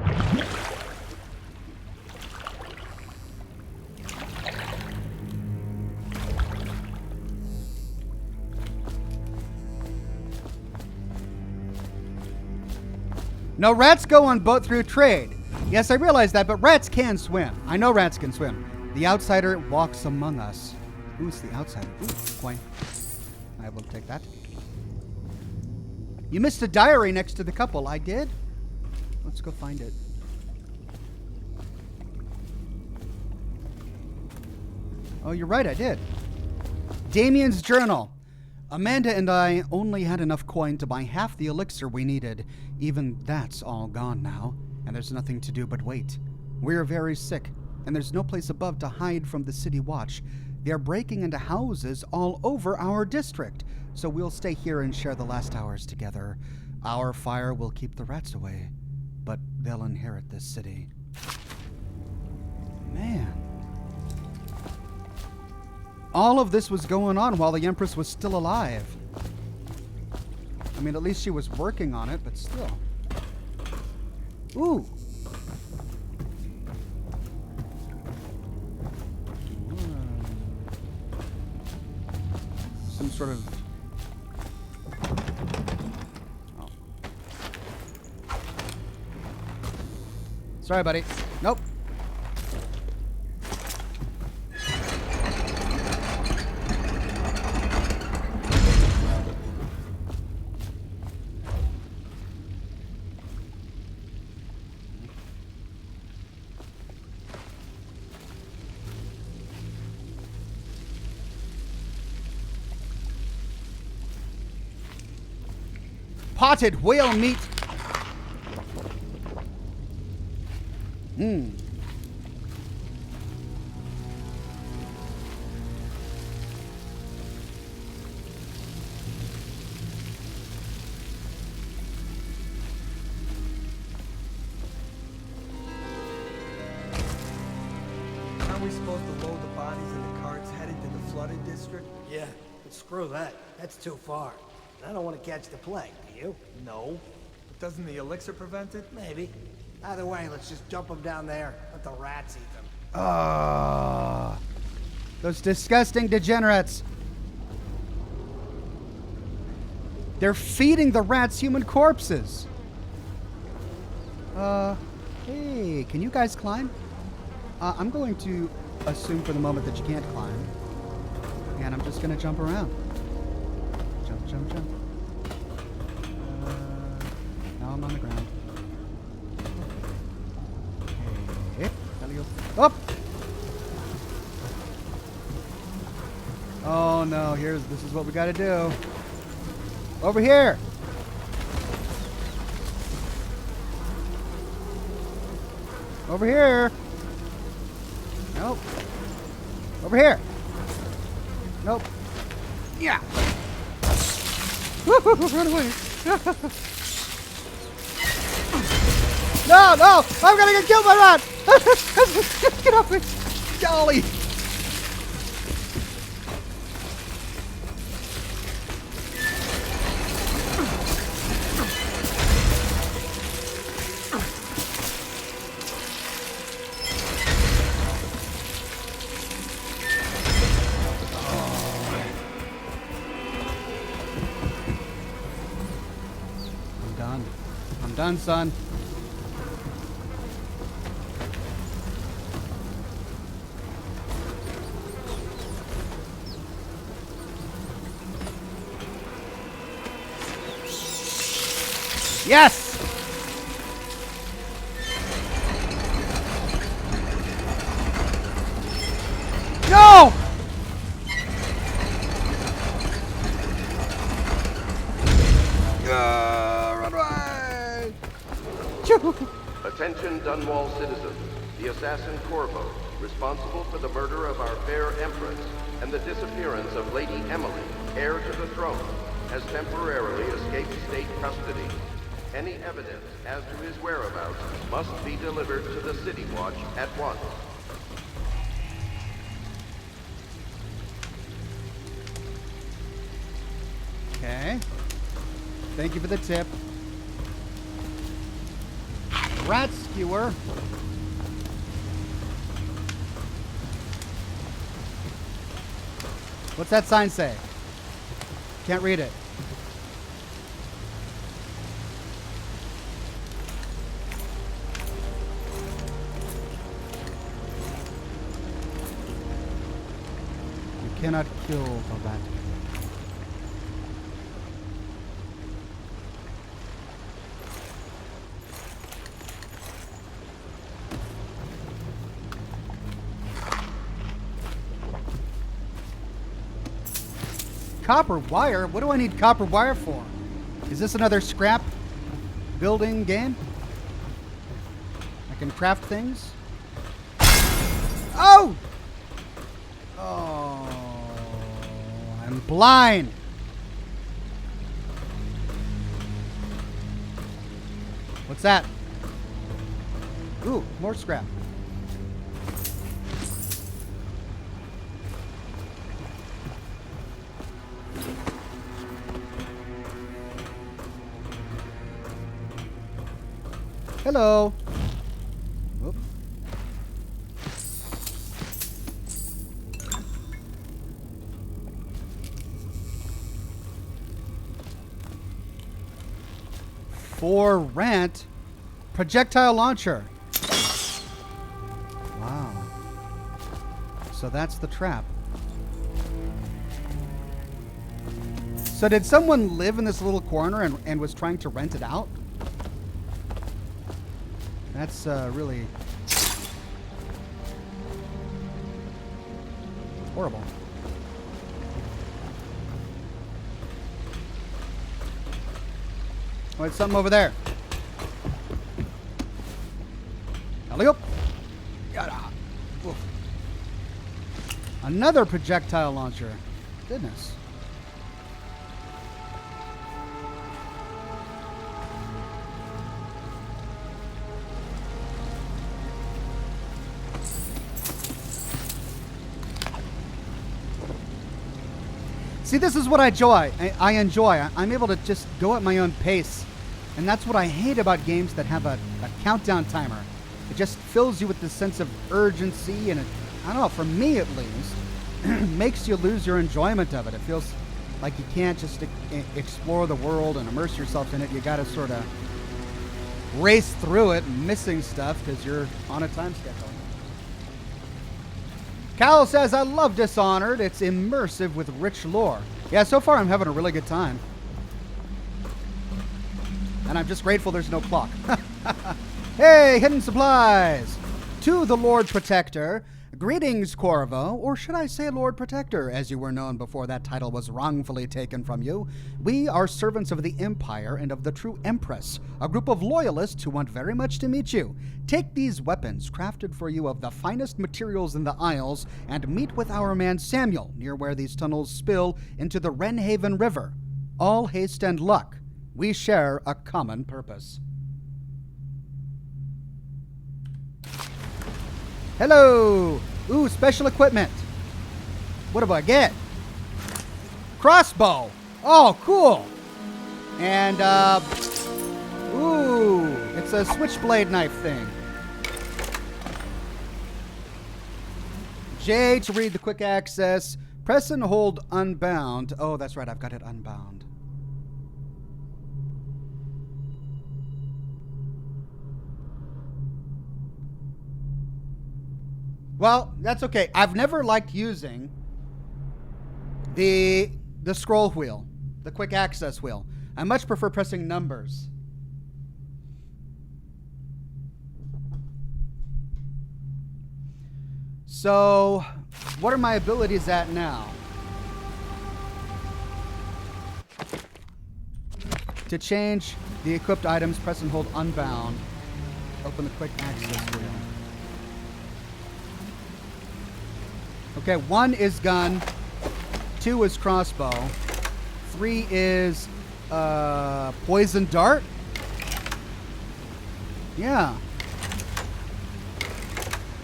S1: No, rats go on boat through trade. Yes, I realize that, but rats can swim. I know rats can swim. The outsider walks among us. Who's the outsider? Ooh, coin. I will take that. You missed a diary next to the couple. I did? Let's go find it. Oh, you're right, I did. Damien's journal. Amanda and I only had enough coin to buy half the elixir we needed. Even that's all gone now, and there's nothing to do but wait. We're very sick, and there's no place above to hide from the city watch. They're breaking into houses all over our district, so we'll stay here and share the last hours together. Our fire will keep the rats away, but they'll inherit this city. Man. All of this was going on while the Empress was still alive. I mean, at least she was working on it, but still. Ooh. Some sort of... Oh. Sorry, buddy. Nope. Potted whale meat. Mmm.
S16: Aren't we supposed to load the bodies in the carts headed to the flooded district?
S14: Yeah, but screw that. That's too far. I don't want to catch the plague, do you?
S16: No. But doesn't the elixir prevent it?
S14: Maybe. Either way, let's just dump them down there. Let the rats eat them.
S1: Ah, those disgusting degenerates. They're feeding the rats human corpses. Hey, can you guys climb? I'm going to assume for the moment that you can't climb. And I'm just going to jump around. Jump, jump, jump. Now I'm on the ground. Okay. Up! Oh no, this is what we gotta do. Over here! Over here! Nope. Over here! Nope. Yeah! Run away! No, no! I'm gonna get killed by that! Get off me! Golly! I'm done, son. Yes! No! Run away!
S15: Attention Dunwall citizens. The assassin Corvo, responsible for the murder of our fair Empress and the disappearance of Lady Emily, heir to the throne, has temporarily escaped state custody. Any evidence as to his whereabouts must be delivered to the City Watch at once.
S1: Okay. Thank you for the tip. Rat skewer. What's that sign say? Can't read it. You cannot kill the rat. Copper wire? What do I need copper wire for? Is this another scrap building game? I can craft things? Oh! Oh, I'm blind. What's that? Ooh, more scrap. Hello. Whoop. For rent, projectile launcher. Wow. So that's the trap. So did someone live in this little corner and was trying to rent it out? That's really horrible. Oh, it's something over there. Alley-oop. Yada. Oof. Another projectile launcher. Goodness. See, this is what I enjoy. I'm able to just go at my own pace. And that's what I hate about games that have a countdown timer. It just fills you with this sense of urgency, and it, I don't know, for me at least, makes you lose your enjoyment of it. It feels like you can't just explore the world and immerse yourself in it. You gotta sort of race through it, missing stuff because you're on a time schedule. Cal says, I love Dishonored. It's immersive with rich lore. Yeah, so far I'm having a really good time. And I'm just grateful there's no clock. Hey, hidden supplies! To the Lord Protector. Greetings, Corvo, or should I say Lord Protector, as you were known before that title was wrongfully taken from you. We are servants of the Empire and of the true Empress, a group of loyalists who want very much to meet you. Take these weapons, crafted for you of the finest materials in the Isles, and meet with our man Samuel, near where these tunnels spill into the Wrenhaven River. All haste and luck. We share a common purpose. Hello! Ooh, special equipment. What do I get? Crossbow. Oh, cool. And, ooh, it's a switchblade knife thing. J to read the quick access. Press and hold unbound. Oh, that's right, I've got it unbound. Well, that's okay. I've never liked using the scroll wheel, the quick access wheel. I much prefer pressing numbers. So, what are my abilities at now? To change the equipped items, press and hold unbound. Open the quick access wheel. Okay, 1 is gun, 2 is crossbow, 3 is poison dart. Yeah.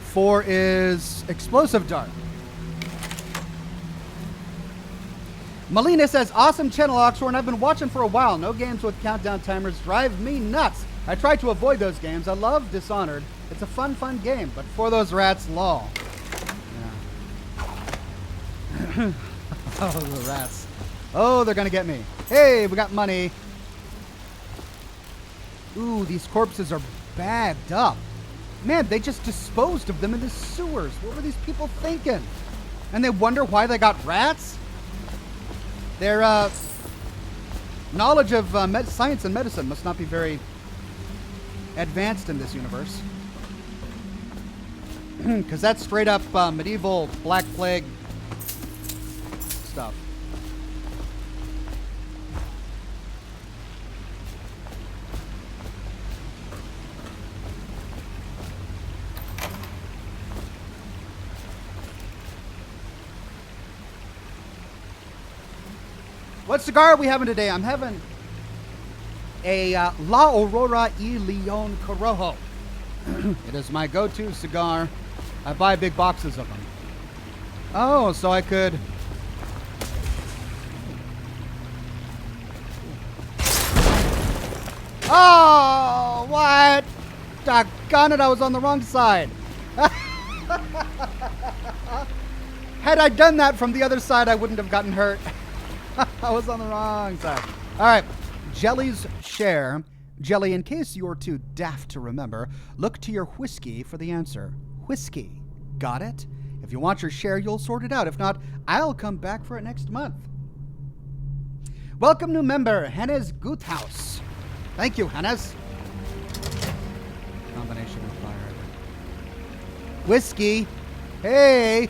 S1: 4 is explosive dart. Melina says, awesome channel, Oxhorn. I've been watching for a while. No games with countdown timers drive me nuts. I try to avoid those games. I love Dishonored. It's a fun game, but for those rats, lol. Oh, the rats. Oh, they're gonna get me. Hey, we got money. Ooh, these corpses are bagged up. Man, they just disposed of them in the sewers. What were these people thinking? And they wonder why they got rats? Their knowledge of science and medicine must not be very advanced in this universe. Because that's straight up medieval Black Plague stuff. What cigar are we having today? I'm having a La Aurora y Leon Corojo. It is my go-to cigar. I buy big boxes of them. Oh, so I could... Oh, what? Doggone it, I was on the wrong side. Had I done that from the other side, I wouldn't have gotten hurt. I was on the wrong side. All right, Jelly's share. Jelly, in case you're too daft to remember, look to your whiskey for the answer. Whiskey. Got it? If you want your share, you'll sort it out. If not, I'll come back for it next month. Welcome, new member, Hannes Guthaus. Thank you, Hannes. Combination of fire. Whiskey. Hey.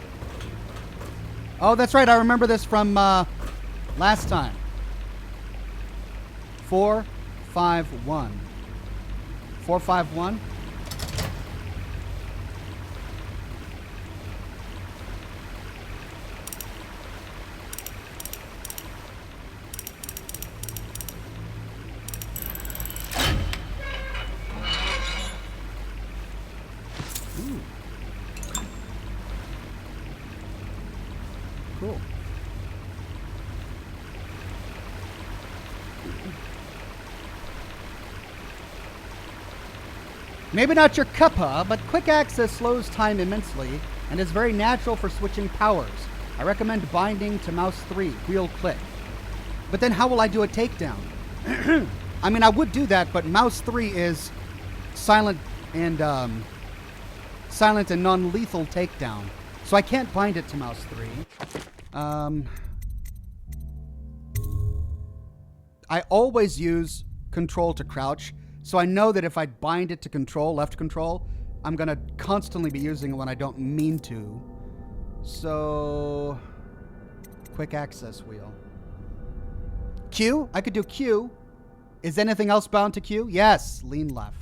S1: Oh, that's right. I remember this from last time. 451. 451. Cool. Maybe not your cuppa, but quick access slows time immensely and is very natural for switching powers. I recommend binding to mouse 3, wheel click. But then how will I do a takedown? I mean, I would do that, but mouse 3 is silent and non-lethal takedown. So I can't bind it to mouse 3. I always use control to crouch, so I know that if I bind it to control, left control, I'm going to constantly be using it when I don't mean to. So, quick access wheel. Q? I could do Q. Is anything else bound to Q? Yes, lean left.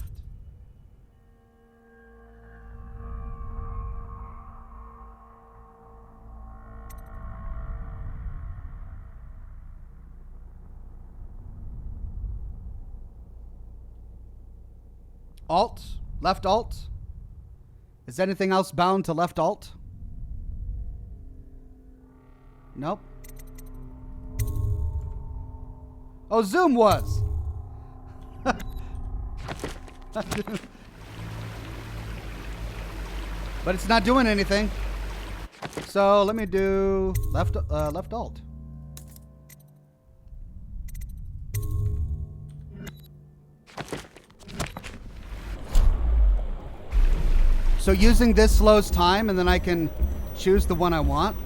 S1: Alt, left alt. Is anything else bound to left alt? Nope. Oh, zoom was. But it's not doing anything. So let me do left alt. So using this slows time, and then I can choose the one I want.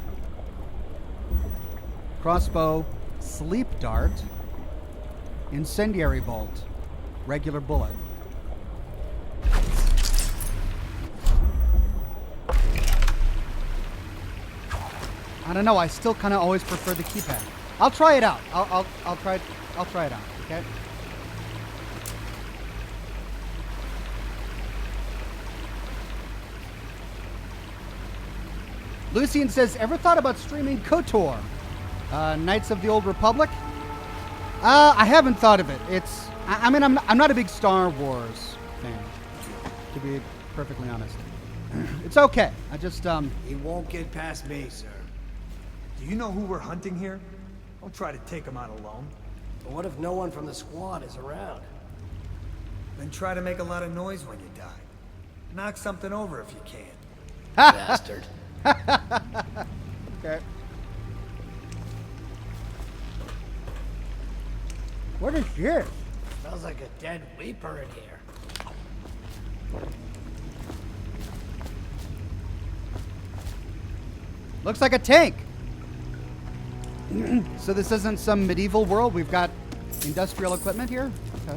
S1: Crossbow, sleep dart, incendiary bolt, regular bullet. I don't know. I still kind of always prefer the keypad. I'll try it out. I'll try it out. Okay. Lucian says, ever thought about streaming KOTOR? Knights of the Old Republic? I haven't thought of it. I mean, I'm not a big Star Wars fan, to be perfectly honest. It's okay. I just,
S14: He won't get past me, sir.
S16: Do you know who we're hunting here? Don't try to take him out alone.
S14: But what if no one from the squad is around?
S16: Then try to make a lot of noise when you die. Knock something over if you can.
S14: Bastard.
S1: Okay. What is this?
S14: Smells like a dead weeper in here.
S1: Looks like a tank. So this isn't some medieval world. We've got industrial equipment here. Okay.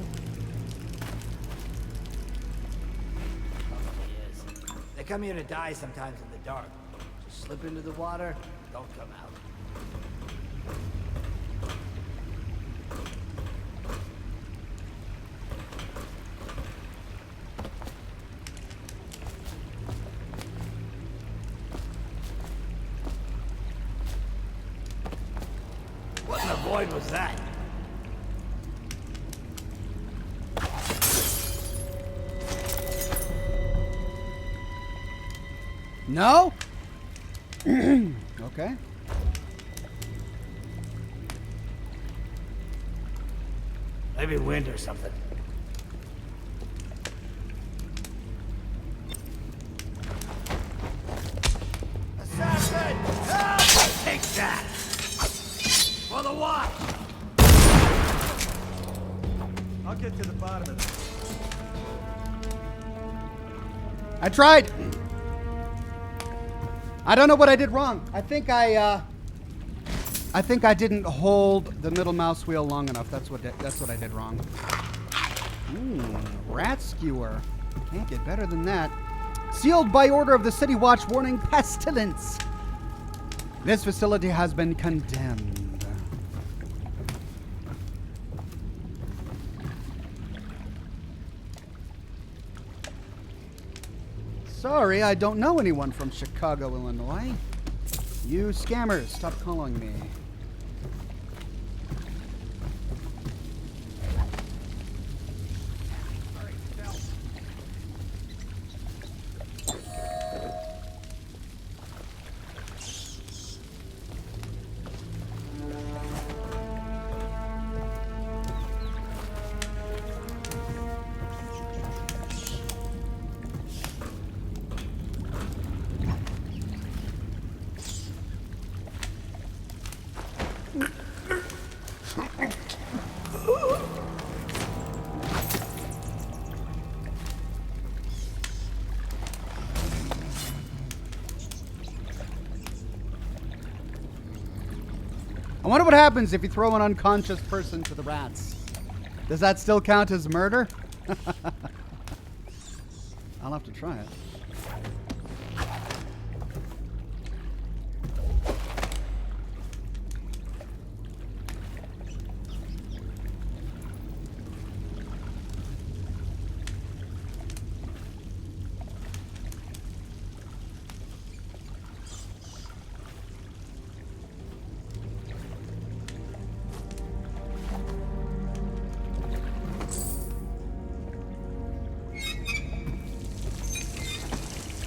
S14: They come here to die sometimes in the dark. Just slip into the water, don't come out. What in the void was that?
S1: No? Okay.
S14: Maybe wind or something. Assassin! Help! Take that! For the watch!
S16: I'll get to the bottom of it.
S1: I tried. I don't know what I did wrong. I think I didn't hold the middle mouse wheel long enough. That's what I did wrong. Rat skewer. Can't get better than that. Sealed by order of the City Watch, warning pestilence. This facility has been condemned. Sorry, I don't know anyone from Chicago, Illinois. You scammers, stop calling me. I wonder what happens if you throw an unconscious person to the rats. Does that still count as murder? I'll have to try it.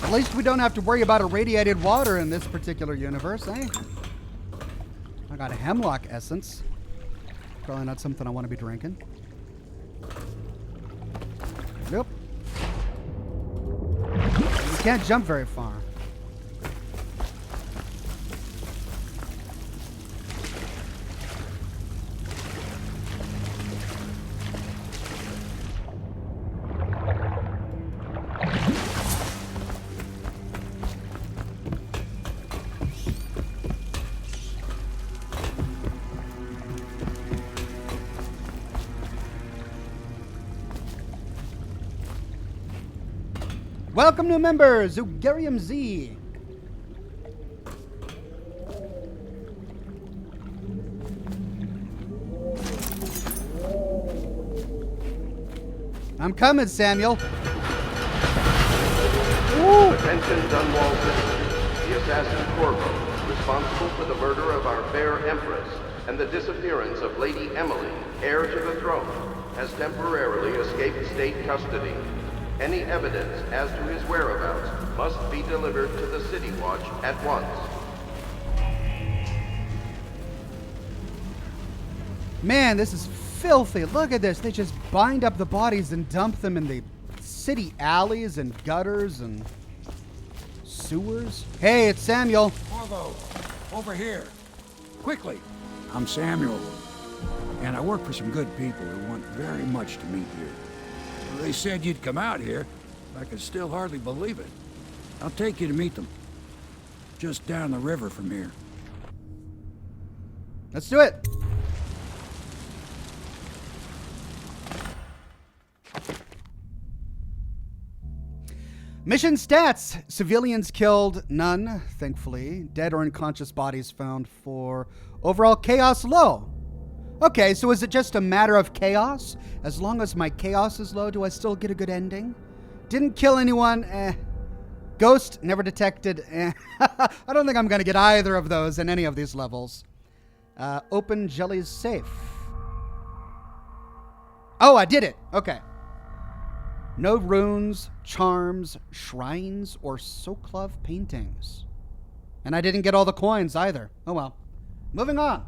S1: At least we don't have to worry about irradiated water in this particular universe, eh? I got a hemlock essence. Probably not something I want to be drinking. Nope. You can't jump very far. Welcome new member, Zugarium Z. I'm coming, Samuel.
S15: Attention Dunwall citizens. The assassin Corvo, responsible for the murder of our fair Empress and the disappearance of Lady Emily, heir to the throne, has temporarily escaped state custody. Any evidence as to his whereabouts must be delivered to the City Watch at once.
S1: Man, this is filthy. Look at this. They just bind up the bodies and dump them in the city alleys and gutters and sewers. Hey, it's Samuel.
S17: Corvo, over here. Quickly. I'm Samuel, and I work for some good people who want very much to meet you. They said you'd come out here. I can still hardly believe it. I'll take you to meet them. Just down the river from here.
S1: Let's do it. Mission stats. Civilians killed, none, thankfully. Dead or unconscious bodies found, 4. Overall chaos low. Okay, so is it just a matter of chaos? As long as my chaos is low, do I still get a good ending? Didn't kill anyone, Ghost, never detected, I don't think I'm gonna get either of those in any of these levels. Open Jelly's safe. Oh, I did it. Okay. No runes, charms, shrines, or Sokolov paintings. And I didn't get all the coins either. Oh well. Moving on.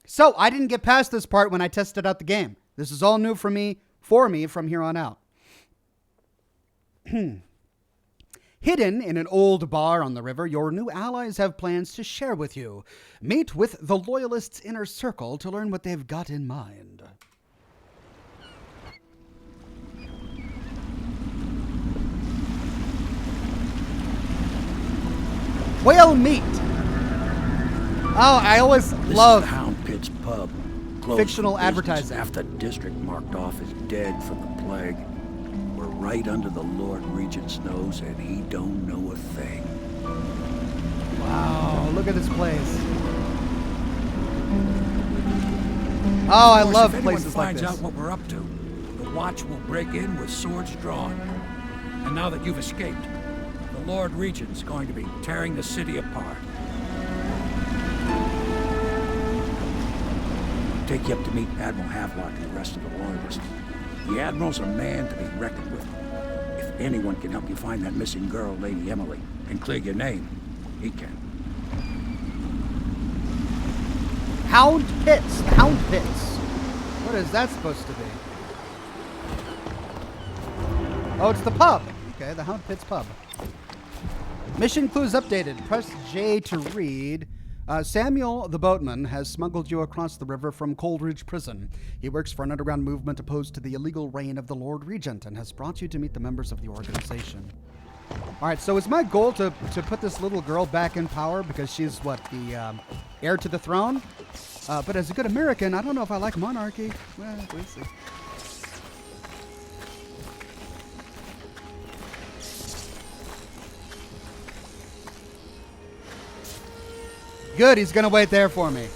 S1: So, I didn't get past this part when I tested out the game. This is all new for me from here on out. Hidden in an old bar on the river, your new allies have plans to share with you. Meet with the Loyalists' inner circle to learn what they've got in mind. Whale meat! Oh, I always love
S17: Hound Pit's pub. Closed
S1: fictional
S17: for business
S1: advertising.
S17: After the district marked off as dead from the plague. We're right under the Lord Regent's nose, and he don't know a thing.
S1: Wow, look at this place. Oh, I love places like this.
S17: If anyone finds out what we're up to, the Watch will break in with swords drawn. And now that you've escaped, the Lord Regent's going to be tearing the city apart. Take you up to meet Admiral Havelock and the rest of the Loyalists. The Admiral's a man to be reckoned with. If anyone can help you find that missing girl, Lady Emily, and clear your name, he can.
S1: Hound Pits. The Hound Pits. What is that supposed to be? Oh, it's the pub. Okay, the Hound Pits pub. Mission clues updated. Press J to read. Samuel the boatman has smuggled you across the river from Coldridge prison. He works for an underground movement opposed to the illegal reign of the Lord Regent and has brought you to meet the members of the organization. All right, so is my goal to put this little girl back in power because she's, what, the heir to the throne? But as a good American, I don't know if I like monarchy. Well, we'll see. Good, he's gonna wait there for me.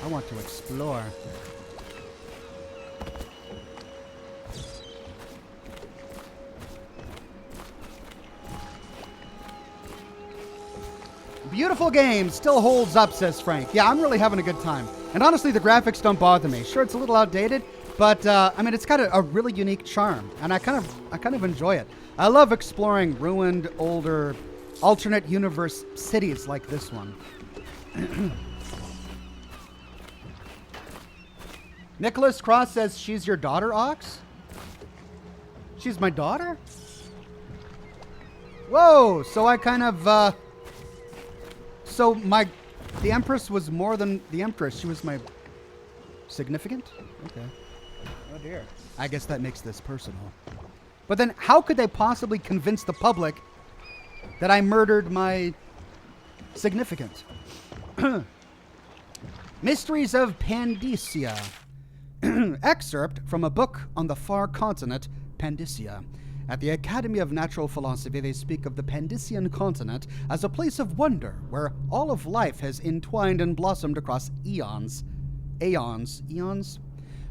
S1: I want to explore. Beautiful game, still holds up, says Frank. Yeah, I'm really having a good time. And honestly, the graphics don't bother me. Sure, it's a little outdated, but I mean, it's got a really unique charm, and I kind of enjoy it. I love exploring ruined, older, alternate universe cities like this one. Nicholas Cross says she's your daughter, Ox? She's my daughter? Whoa, so I kind of, the Empress was more than the Empress. She was my significant? Okay. Oh dear. I guess that makes this personal. But then how could they possibly convince the public that I murdered my significant? Mysteries of Pandysia. Excerpt from a book on the far continent, Pandysia. At the Academy of Natural Philosophy, they speak of the Pandysian continent as a place of wonder where all of life has entwined and blossomed across eons,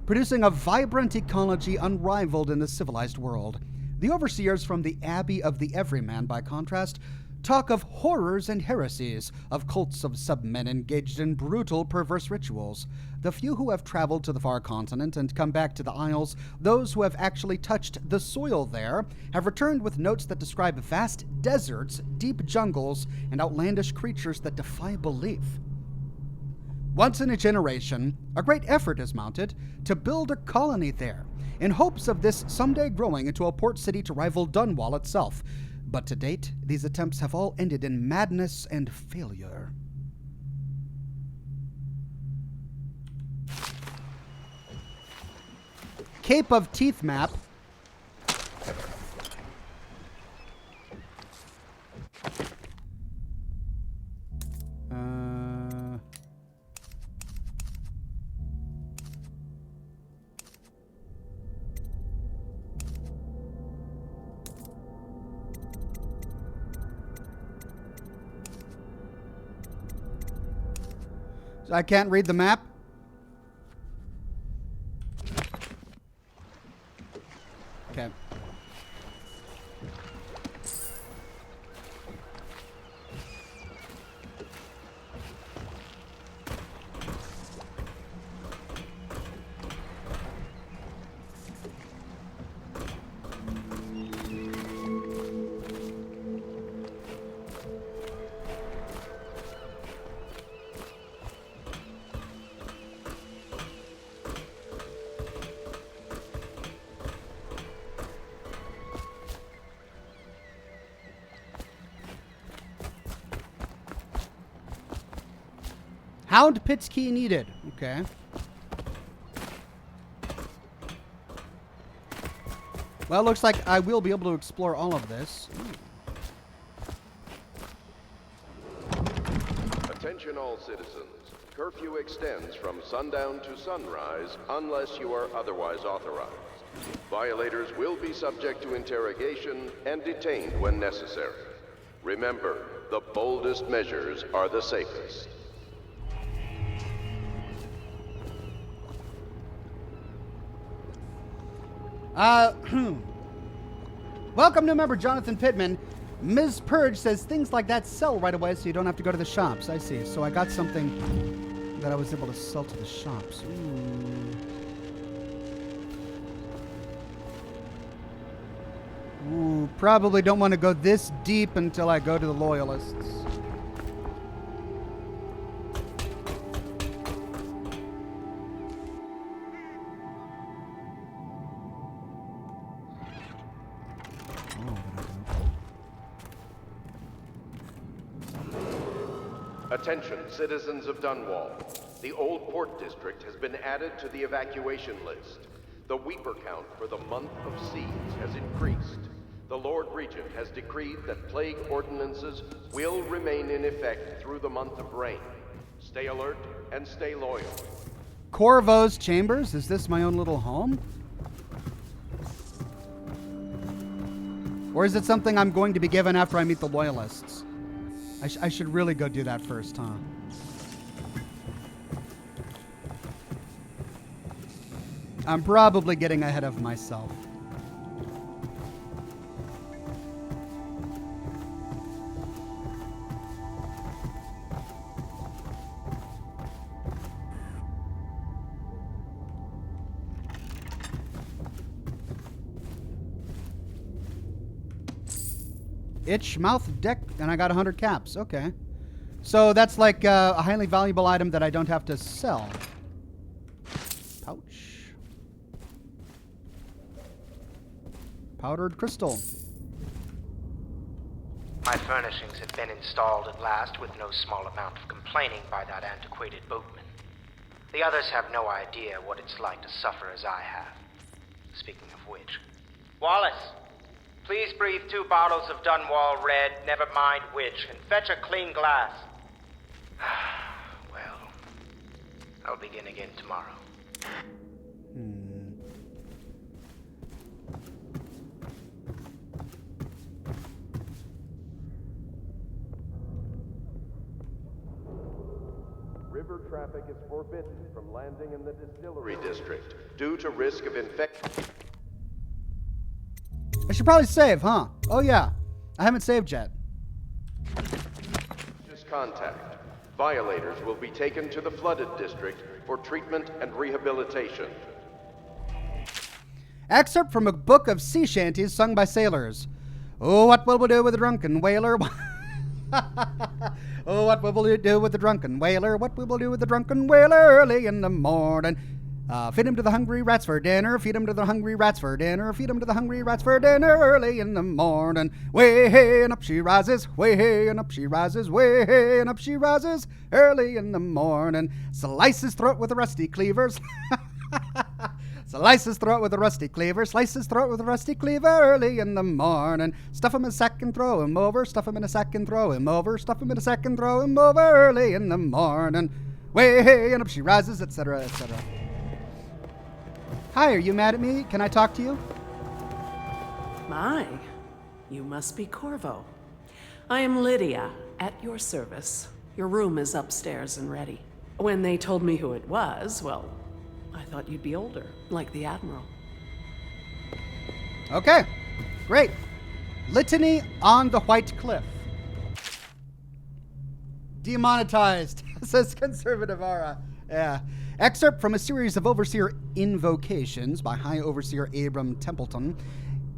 S1: producing a vibrant ecology unrivaled in the civilized world. The overseers from the Abbey of the Everyman, by contrast, talk of horrors and heresies, of cults of submen engaged in brutal, perverse rituals. The few who have traveled to the far continent and come back to the Isles, those who have actually touched the soil there, have returned with notes that describe vast deserts, deep jungles, and outlandish creatures that defy belief. Once in a generation, a great effort is mounted to build a colony there, in hopes of this someday growing into a port city to rival Dunwall itself. But to date, these attempts have all ended in madness and failure. Cape of Teeth map. I can't read the map. Okay. Hound Pit's key needed. Okay. Well, looks like I will be able to explore all of this.
S15: Attention all citizens. Curfew extends from sundown to sunrise unless you are otherwise authorized. Violators will be subject to interrogation and detained when necessary. Remember, the boldest measures are the safest.
S1: Welcome, new member Jonathan Pittman. Ms. Purge says things like that sell right away, so you don't have to go to the shops. I see. So I got something that I was able to sell to the shops. Ooh, probably don't want to go this deep until I go to the Loyalists.
S15: Attention, citizens of Dunwall. The Old Port District has been added to the evacuation list. The Weeper count for the month of siege has increased. The Lord Regent has decreed that plague ordinances will remain in effect through the month of rain. Stay alert and stay loyal.
S1: Corvo's Chambers? Is this my own little home? Or is it something I'm going to be given after I meet the Loyalists? I should really go do that first, huh? I'm probably getting ahead of myself. Itch, mouth, deck, and I got 100 caps. Okay. So that's like a highly valuable item that I don't have to sell. Pouch. Powdered crystal.
S18: My furnishings have been installed at last with no small amount of complaining by that antiquated boatman. The others have no idea what it's like to suffer as I have. Speaking of which... Wallace! Please breathe 2 bottles of Dunwall Red, never mind which, and fetch a clean glass. Well, I'll begin again tomorrow.
S15: River traffic is forbidden from landing in the distillery district due to risk of infection.
S1: I should probably save, huh? Oh yeah, I haven't saved yet.
S15: Just contact. Violators will be taken to the flooded district for treatment and rehabilitation.
S1: Excerpt from a book of sea shanties sung by sailors. Oh, what will we do with the drunken whaler? Oh, what will we do with the drunken whaler? What will we do with the drunken whaler early in the morning? Feed him to the hungry rats for dinner. Feed him to the hungry rats for dinner. Feed him to the hungry rats for dinner early in the morning. Way hey and up she rises. Way hey and up she rises. Way hey and up she rises early in the morning. Slice his throat with a rusty cleaver. Slice his throat with a rusty cleaver. Slice his throat with a rusty cleaver early in the morning. Stuff him in a sack and throw him over. Stuff him in a sack and throw him over. Stuff him in a sack and throw him over early in the morning. Way hey and up she rises, etc., etc. Hi, are you mad at me? Can I talk to you?
S19: My, you must be Corvo. I am Lydia, at your service. Your room is upstairs and ready. When they told me who it was, well, I thought you'd be older, like the Admiral.
S1: Okay, great. Litany on the White Cliff. Demonetized, says Conservative Aura. Yeah. Excerpt from a series of Overseer invocations by High Overseer Abram Templeton.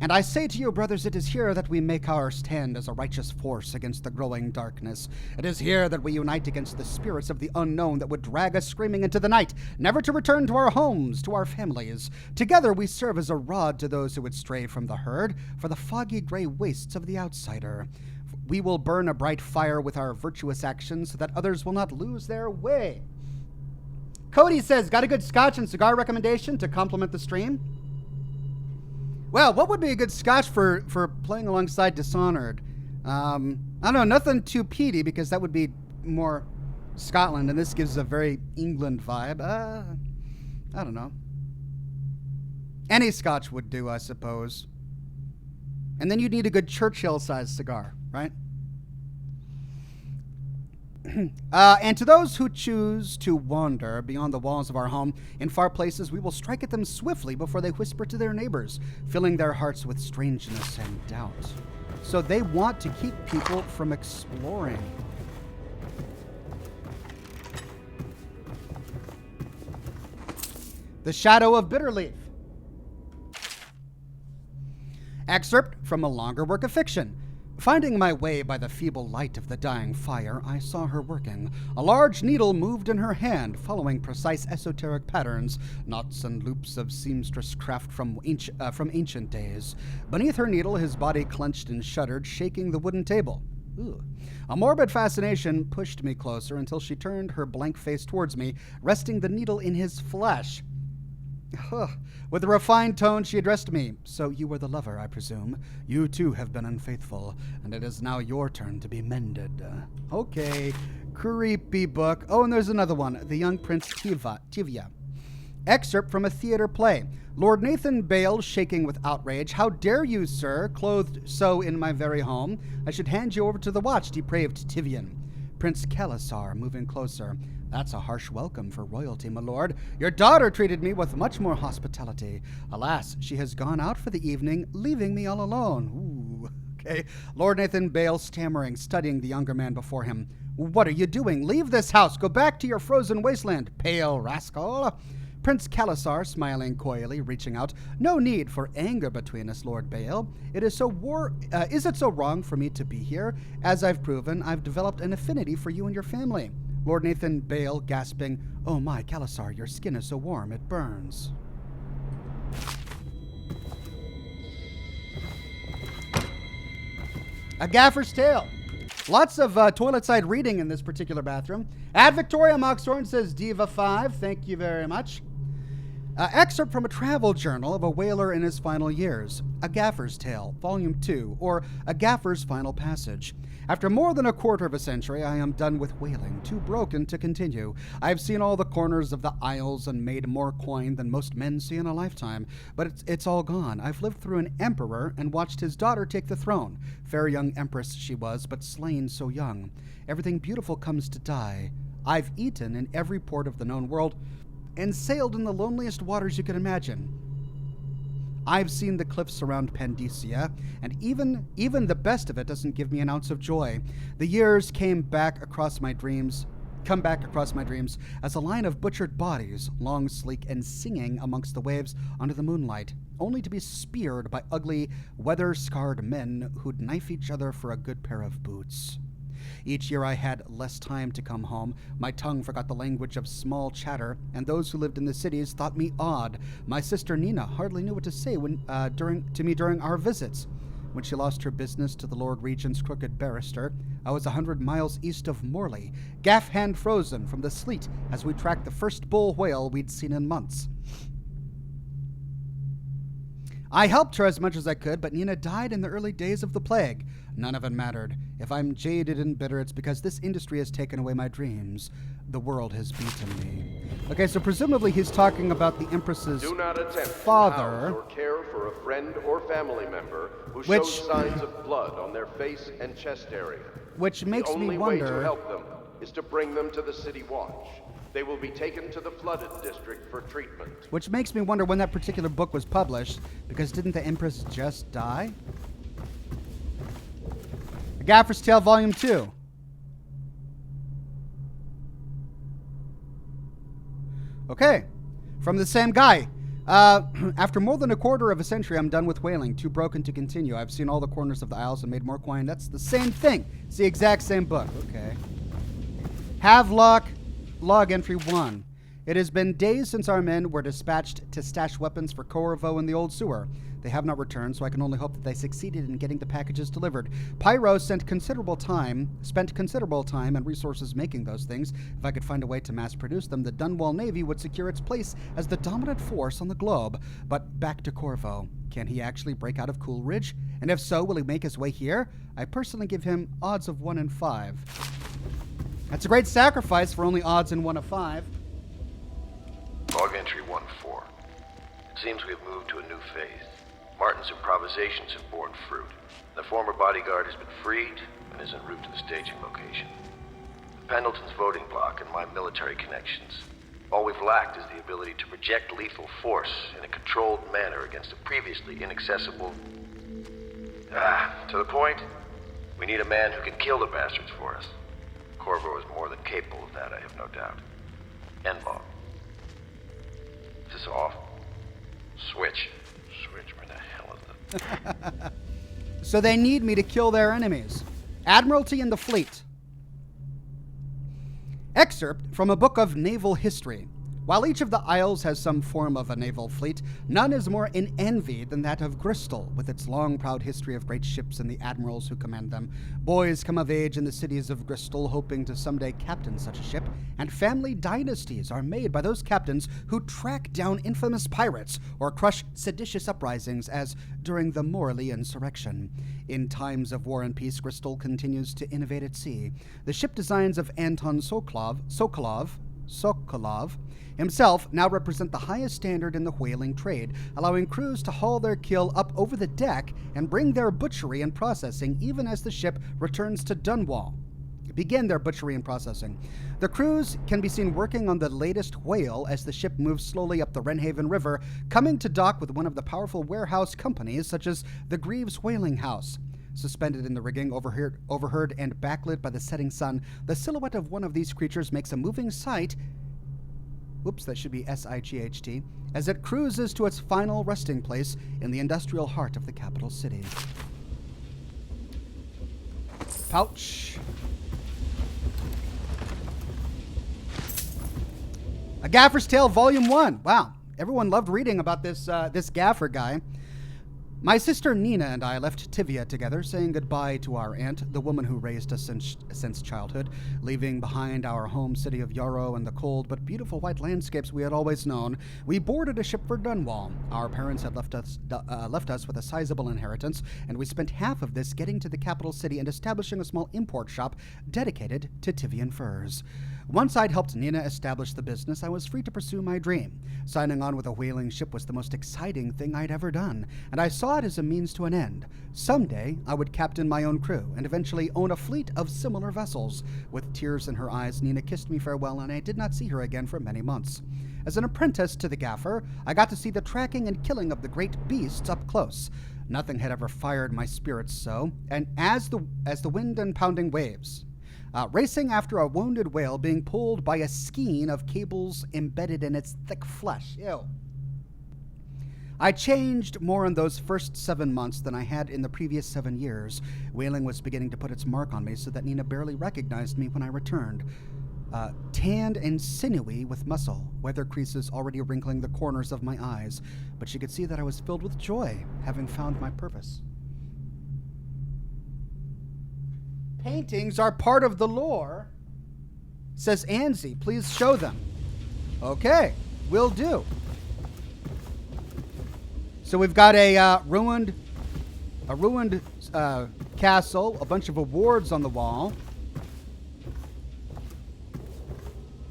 S1: And I say to you, brothers, it is here that we make our stand as a righteous force against the growing darkness. It is here that we unite against the spirits of the unknown that would drag us screaming into the night, never to return to our homes, to our families. Together we serve as a rod to those who would stray from the herd, for the foggy gray wastes of the outsider. We will burn a bright fire with our virtuous actions so that others will not lose their way. Cody says, got a good scotch and cigar recommendation to complement the stream? Well, what would be a good scotch for playing alongside Dishonored? I don't know, nothing too peaty because that would be more Scotland, and this gives a very England vibe. I don't know. Any scotch would do, I suppose. And then you'd need a good Churchill-sized cigar, right? And to those who choose to wander beyond the walls of our home in far places, we will strike at them swiftly before they whisper to their neighbors, filling their hearts with strangeness and doubt. So they want to keep people from exploring. The Shadow of Bitterleaf. Excerpt from a longer work of fiction. Finding my way by the feeble light of the dying fire, I saw her working. A large needle moved in her hand, following precise esoteric patterns, knots and loops of seamstress craft from ancient days. Beneath her needle, his body clenched and shuddered, shaking the wooden table. Ooh. A morbid fascination pushed me closer until she turned her blank face towards me, resting the needle in his flesh. With a refined tone, she addressed me. So you were the lover, I presume. You too have been unfaithful, and it is now your turn to be mended. Okay, creepy book. Oh, and there's another one. The Young Prince Tivia. Excerpt from a theater play. Lord Nathan Bale, shaking with outrage. How dare you, sir, clothed so in my very home? I should hand you over to the watch, depraved Tivian. Prince Kalasar, moving closer. That's a harsh welcome for royalty, my lord. Your daughter treated me with much more hospitality. Alas, she has gone out for the evening, leaving me all alone. Ooh, okay. Lord Nathan Bale, stammering, studying the younger man before him. What are you doing? Leave this house. Go back to your frozen wasteland, pale rascal. Prince Kalasar, smiling coyly, reaching out. No need for anger between us, Lord Bale. Is it so wrong for me to be here? As I've proven, I've developed an affinity for you and your family. Lord Nathan Bale, gasping, Oh my, Kalasar, your skin is so warm, it burns. A Gaffer's Tale. Lots of toilet-side reading in this particular bathroom. At Victoria Oxhorn says Diva 5, thank you very much. Excerpt from a travel journal of a whaler in his final years. A Gaffer's Tale, Volume 2, or A Gaffer's Final Passage. After more than a quarter of a century, I am done with whaling, too broken to continue. I have seen all the corners of the isles and made more coin than most men see in a lifetime, but it's all gone. I've lived through an emperor and watched his daughter take the throne. Fair young empress she was, but slain so young. Everything beautiful comes to die. I've eaten in every port of the known world and sailed in the loneliest waters you can imagine. I've seen the cliffs around Pandacia, and even the best of it doesn't give me an ounce of joy. The years come back across my dreams as a line of butchered bodies, long, sleek, and singing amongst the waves under the moonlight, only to be speared by ugly, weather-scarred men who'd knife each other for a good pair of boots. Each year I had less time to come home. My tongue forgot the language of small chatter, and those who lived in the cities thought me odd. My sister Nina hardly knew what to say to me during our visits. When she lost her business to the Lord Regent's crooked barrister, I was 100 miles east of Morley, gaff hand frozen from the sleet as we tracked the first bull whale we'd seen in months. I helped her as much as I could, but Nina died in the early days of the plague. None of it mattered. If I'm jaded and bitter, it's because this industry has taken away my dreams. The world has beaten me. Okay, so presumably he's talking about the Empress's
S15: Do not attempt
S1: father.
S15: to house or care for a friend or family member who shows signs of blood on their face and chest area.
S1: Which makes me wonder...
S15: The only way to help them is to bring them to the City Watch. They will be taken to the flooded district for treatment.
S1: Which makes me wonder when that particular book was published, because didn't the Empress just die? A Gaffer's Tale, Volume 2. Okay, from the same guy. After more than a quarter of a century, I'm done with whaling, too broken to continue. I've seen all the corners of the isles and made more coin. That's the same thing. It's the exact same book. Okay. Havelock, log entry 1. It has been days since our men were dispatched to stash weapons for Corvo in the old sewer. They have not returned, so I can only hope that they succeeded in getting the packages delivered. Pyro spent considerable time and resources making those things. If I could find a way to mass produce them, the Dunwall Navy would secure its place as the dominant force on the globe. But back to Corvo. Can he actually break out of Coldridge? And if so, will he make his way here? I personally give him odds of 1 in 5. That's a great sacrifice for only odds in 1 of 5.
S20: Log entry 1-4. It seems we have moved to a new phase. Martin's improvisations have borne fruit. The former bodyguard has been freed and is en route to the staging location. Pendleton's voting block and my military connections. All we've lacked is the ability to project lethal force in a controlled manner against a previously inaccessible... to the point, we need a man who can kill the bastards for us. Corvo is more than capable of that, I have no doubt. N-bomb. Is this off? Switch. Switch, where the hell is it?
S1: So they need me to kill their enemies. Admiralty and the Fleet. Excerpt from a book of naval history. While each of the Isles has some form of a naval fleet, none is more in envy than that of Bristol, with its long, proud history of great ships and the admirals who command them. Boys come of age in the cities of Bristol, hoping to someday captain such a ship, and family dynasties are made by those captains who track down infamous pirates or crush seditious uprisings, as during the Morley insurrection. In times of war and peace, Bristol continues to innovate at sea. The ship designs of Anton Sokolov himself now represent the highest standard in the whaling trade, allowing crews to haul their kill up over the deck and bring their butchery and processing even as the ship returns to Dunwall. Begin their butchery and processing. The crews can be seen working on the latest whale as the ship moves slowly up the Wrenhaven River, coming to dock with one of the powerful warehouse companies such as the Greaves Whaling House. Suspended in the rigging, overheard and backlit by the setting sun, the silhouette of one of these creatures makes a moving sight. Whoops, that should be S-I-G-H-T, as it cruises to its final resting place in the industrial heart of the capital city. Pouch. A Gaffer's Tale, Volume 1. Wow, everyone loved reading about this Gaffer guy. My sister Nina and I left Tivia together, saying goodbye to our aunt, the woman who raised us since childhood, leaving behind our home city of Yarrow and the cold but beautiful white landscapes we had always known. We boarded a ship for Dunwall. Our parents had left us with a sizable inheritance, and we spent half of this getting to the capital city and establishing a small import shop dedicated to Tivian furs. Once I'd helped Nina establish the business, I was free to pursue my dream. Signing on with a whaling ship was the most exciting thing I'd ever done, and I saw it as a means to an end. Someday, I would captain my own crew and eventually own a fleet of similar vessels. With tears in her eyes, Nina kissed me farewell, and I did not see her again for many months. As an apprentice to the Gaffer, I got to see the tracking and killing of the great beasts up close. Nothing had ever fired my spirits so, and as the wind and pounding waves. Racing after a wounded whale being pulled by a skein of cables embedded in its thick flesh. Ew. I changed more in those first 7 months than I had in the previous 7 years. Whaling was beginning to put its mark on me so that Nina barely recognized me when I returned. Tanned and sinewy with muscle, weather creases already wrinkling the corners of my eyes, but she could see that I was filled with joy, having found my purpose. Paintings are part of the lore, says Anzi. Please show them. Okay, will do. So we've got a ruined castle, a bunch of awards on the wall.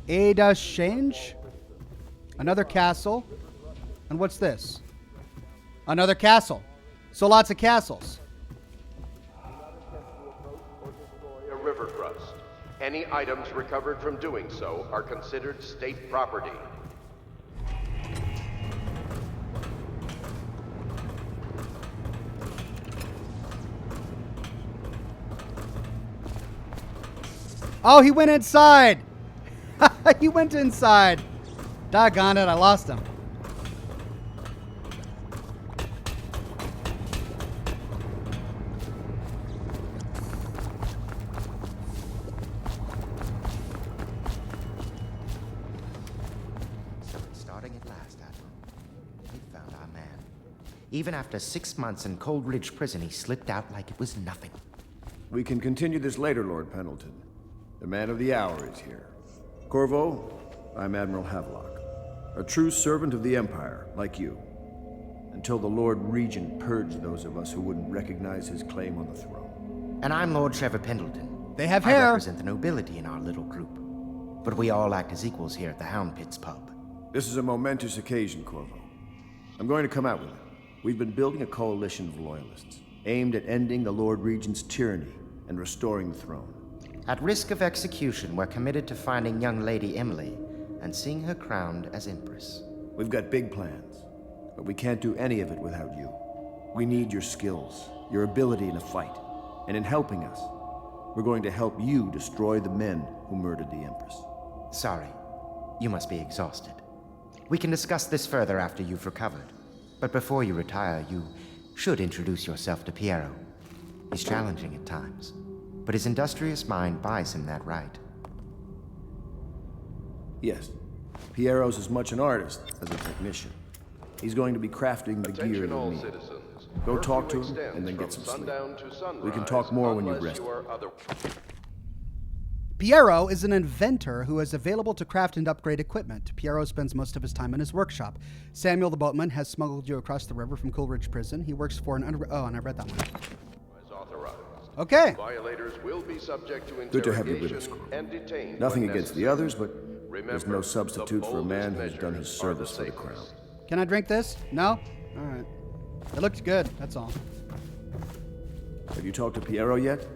S1: Ada Change, another castle, and what's this? Another castle. So lots of castles.
S15: A river crust. Any items recovered from doing so are considered state property.
S1: Oh, he went inside. He went inside. Doggone it, I lost him.
S21: Nothing at last, Admiral. We found our man. Even after 6 months in Coldridge prison, he slipped out like it was nothing.
S22: We can continue this later, Lord Pendleton. The man of the hour is here. Corvo, I'm Admiral Havelock. A true servant of the Empire, like you. Until the Lord Regent purged those of us who wouldn't recognize his claim on the throne.
S21: And I'm Lord Trevor Pendleton.
S1: They have
S21: I
S1: hair.
S21: represent the nobility in our little group. But we all act as equals here at the Hound Pits pub.
S22: This is a momentous occasion, Corvo. I'm going to come out with it. We've been building a coalition of loyalists, aimed at ending the Lord Regent's tyranny and restoring the throne.
S21: At risk of execution, we're committed to finding young Lady Emily and seeing her crowned as Empress.
S22: We've got big plans, but we can't do any of it without you. We need your skills, your ability in a fight, and in helping us, we're going to help you destroy the men who murdered the Empress.
S21: Sorry, you must be exhausted. We can discuss this further after you've recovered. But before you retire, you should introduce yourself to Piero. He's challenging at times, but his industrious mind buys him that right.
S22: Yes, Piero's as much an artist as a technician. He's going to be crafting the gear you'll need. Go talk to him and then get some sleep. We can talk more when you've rested.
S1: Piero is an inventor who is available to craft and upgrade equipment. Piero spends most of his time in his workshop. Samuel the boatman has smuggled you across the river from Coldridge prison. He works for an oh, and I read that one. Okay.
S15: Violators will be subject to
S22: Good to have you with us, Corvo.
S15: and detained.
S22: Nothing against the others, but there's no substitute for a man who's done his service for the crown.
S1: Can I drink this? No? All right. It looked good, that's all.
S22: Have you talked to Piero yet?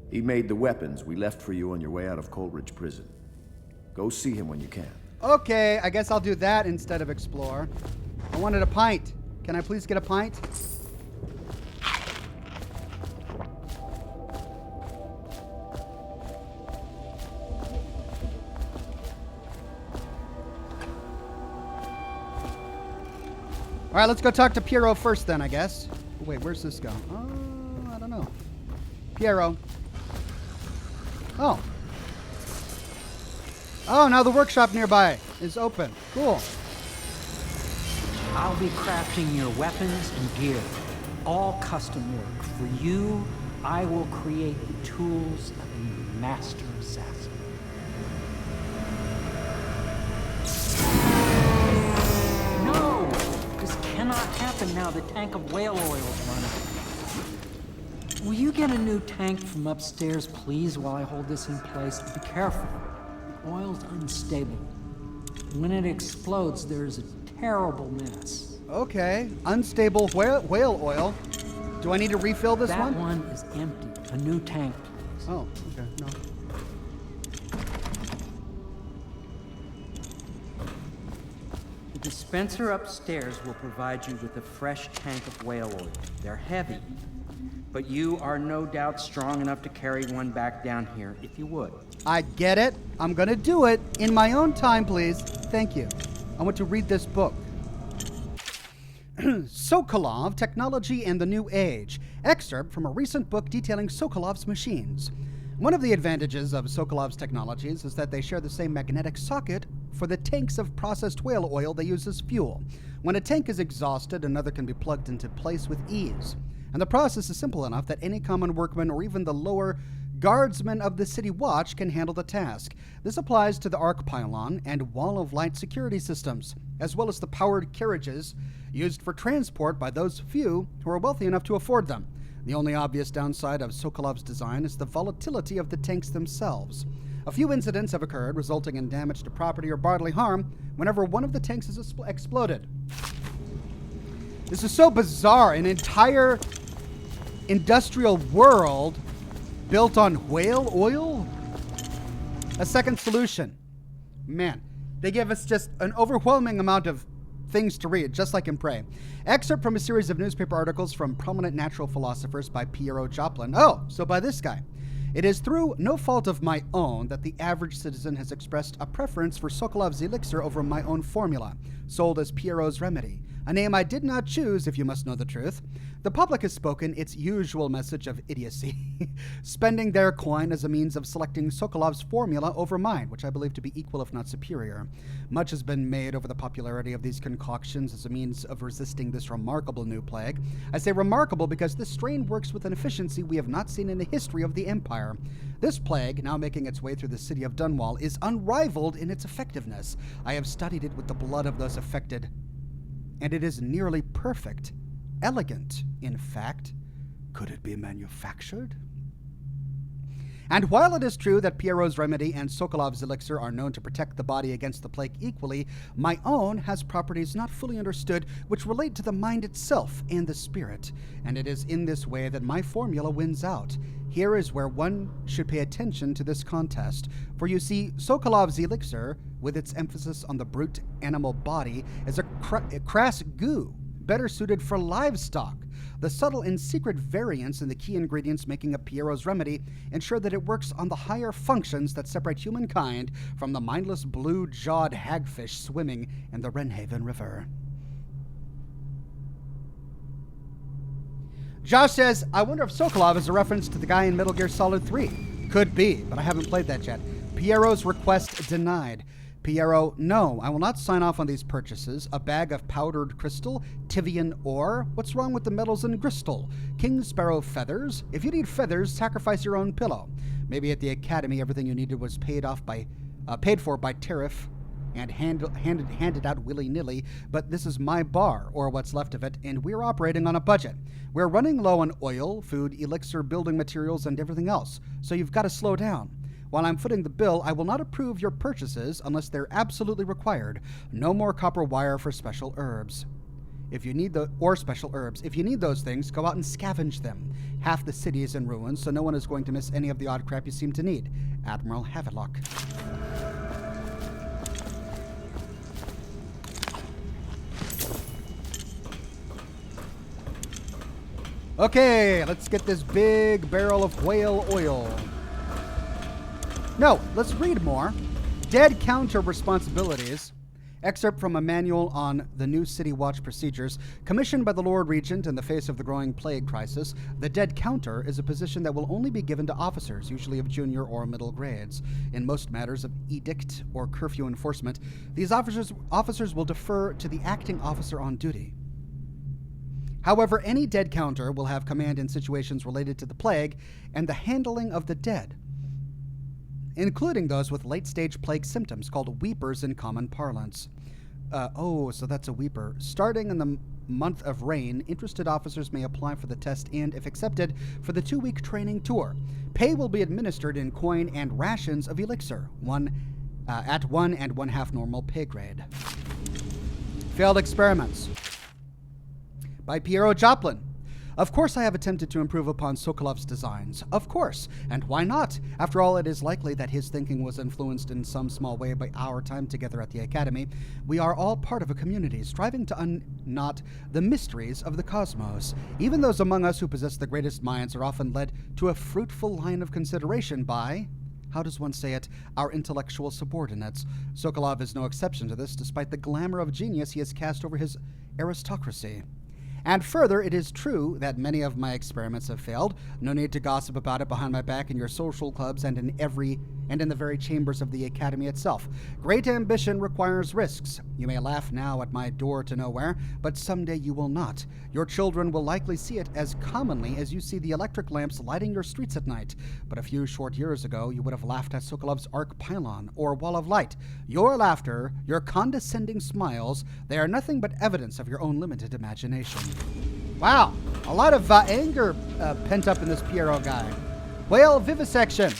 S22: He made the weapons we left for you on your way out of Coldridge prison. Go see him when you can.
S1: Okay, I guess I'll do that instead of explore. I wanted a pint. Can I please get a pint? All right, let's go talk to Piero first then, I guess. Wait, where's this go? Oh, I don't know. Piero. Oh. Oh, now the workshop nearby is open. Cool.
S23: I'll be crafting your weapons and gear. All custom work. For you, I will create the tools of a master assassin. No! This cannot happen now. The tank of whale oil is running. Will you get a new tank from upstairs, please, while I hold this in place? Be careful. The oil's unstable. When it explodes, there's a terrible mess.
S1: Okay. Unstable whale oil. Do I need to refill this one?
S23: That one is empty. A new tank, please.
S1: Oh, okay. No.
S23: The dispenser upstairs will provide you with a fresh tank of whale oil. They're heavy, but you are no doubt strong enough to carry one back down here if you would.
S1: I get it. I'm gonna do it in my own time, please. Thank you. I want to read this book. Sokolov, Technology and the New Age. Excerpt from a recent book detailing Sokolov's machines. One of the advantages of Sokolov's technologies is that they share the same magnetic socket for the tanks of processed whale oil they use as fuel. When a tank is exhausted, another can be plugged into place with ease. And the process is simple enough that any common workman or even the lower guardsmen of the city watch can handle the task. This applies to the arc pylon and wall of light security systems, as well as the powered carriages used for transport by those few who are wealthy enough to afford them. The only obvious downside of Sokolov's design is the volatility of the tanks themselves. A few incidents have occurred, resulting in damage to property or bodily harm whenever one of the tanks is exploded. This is so bizarre. An entire industrial world built on whale oil? A second solution. Man, they give us just an overwhelming amount of things to read, just like in Prey. Excerpt from a series of newspaper articles from prominent natural philosophers by Piero Joplin. Oh, so by this guy. It is through no fault of my own that the average citizen has expressed a preference for Sokolov's elixir over my own formula, sold as Piero's remedy. a name I did not choose if you must know the truth. The public has spoken its usual message of idiocy, spending their coin as a means of selecting Sokolov's formula over mine, which I believe to be equal if not superior. Much has been made over the popularity of these concoctions as a means of resisting this remarkable new plague. I say remarkable because this strain works with an efficiency we have not seen in the history of the Empire. This plague, now making its way through the city of Dunwall, is unrivaled in its effectiveness. I have studied it with the blood of those affected, and it is nearly perfect. Elegant, in fact. Could it be manufactured? And while it is true that Pierrot's remedy and Sokolov's elixir are known to protect the body against the plague equally, my own has properties not fully understood which relate to the mind itself and the spirit, and it is in this way that my formula wins out. Here is where one should pay attention to this contest, for you see, Sokolov's elixir, with its emphasis on the brute animal body, is a crass goo, better suited for livestock. The subtle and secret variance in the key ingredients making up Pierrot's remedy ensure that it works on the higher functions that separate humankind from the mindless blue-jawed hagfish swimming in the Wrenhaven River. Josh says, I wonder if Sokolov is a reference to the guy in Metal Gear Solid 3. Could be, but I haven't played that yet. Pierrot's request denied. Pierrot, no, I will not sign off on these purchases. A bag of powdered crystal, Tivian ore. What's wrong with the metals in crystal? King Sparrow feathers. If you need feathers, sacrifice your own pillow. Maybe at the academy, everything you needed was paid for by tariff and handed out willy-nilly. But this is my bar, or what's left of it, and we're operating on a budget. We're running low on oil, food, elixir, building materials, and everything else. So you've got to slow down. While I'm footing the bill, I will not approve your purchases unless they're absolutely required. No more copper wire for special herbs. If you need special herbs. If you need those things, go out and scavenge them. Half the city is in ruins, so no one is going to miss any of the odd crap you seem to need. Admiral Havelock. Okay, let's get this big barrel of whale oil. No, let's read more. Dead counter responsibilities. Excerpt from a manual on the new City Watch procedures. Commissioned by the Lord Regent in the face of the growing plague crisis, the dead counter is a position that will only be given to officers, usually of junior or middle grades. In most matters of edict or curfew enforcement, these officers will defer to the acting officer on duty. However, any dead counter will have command in situations related to the plague and the handling of the dead, including those with late-stage plague symptoms called weepers in common parlance. So that's a weeper. Starting in the month of rain, interested officers may apply for the test and, if accepted, for the 2-week training tour. Pay will be administered in coin and rations of elixir, at 1 1/2 normal pay grade. Failed experiments. By Pierrot Joplin. Of course I have attempted to improve upon Sokolov's designs. Of course. And why not? After all, it is likely that his thinking was influenced in some small way by our time together at the Academy. We are all part of a community, striving to unknot the mysteries of the cosmos. Even those among us who possess the greatest minds are often led to a fruitful line of consideration by, how does one say it, our intellectual subordinates. Sokolov is no exception to this, despite the glamour of genius he has cast over his aristocracy. And further, it is true that many of my experiments have failed. No need to gossip about it behind my back in your social clubs and in the very chambers of the Academy itself. Great ambition requires risks. You may laugh now at my door to nowhere, but someday you will not. Your children will likely see it as commonly as you see the electric lamps lighting your streets at night. But a few short years ago, you would have laughed at Sokolov's arc pylon or wall of light. Your laughter, your condescending smiles, they are nothing but evidence of your own limited imagination. Wow, a lot of anger pent up in this Pierrot guy. Whale vivisection.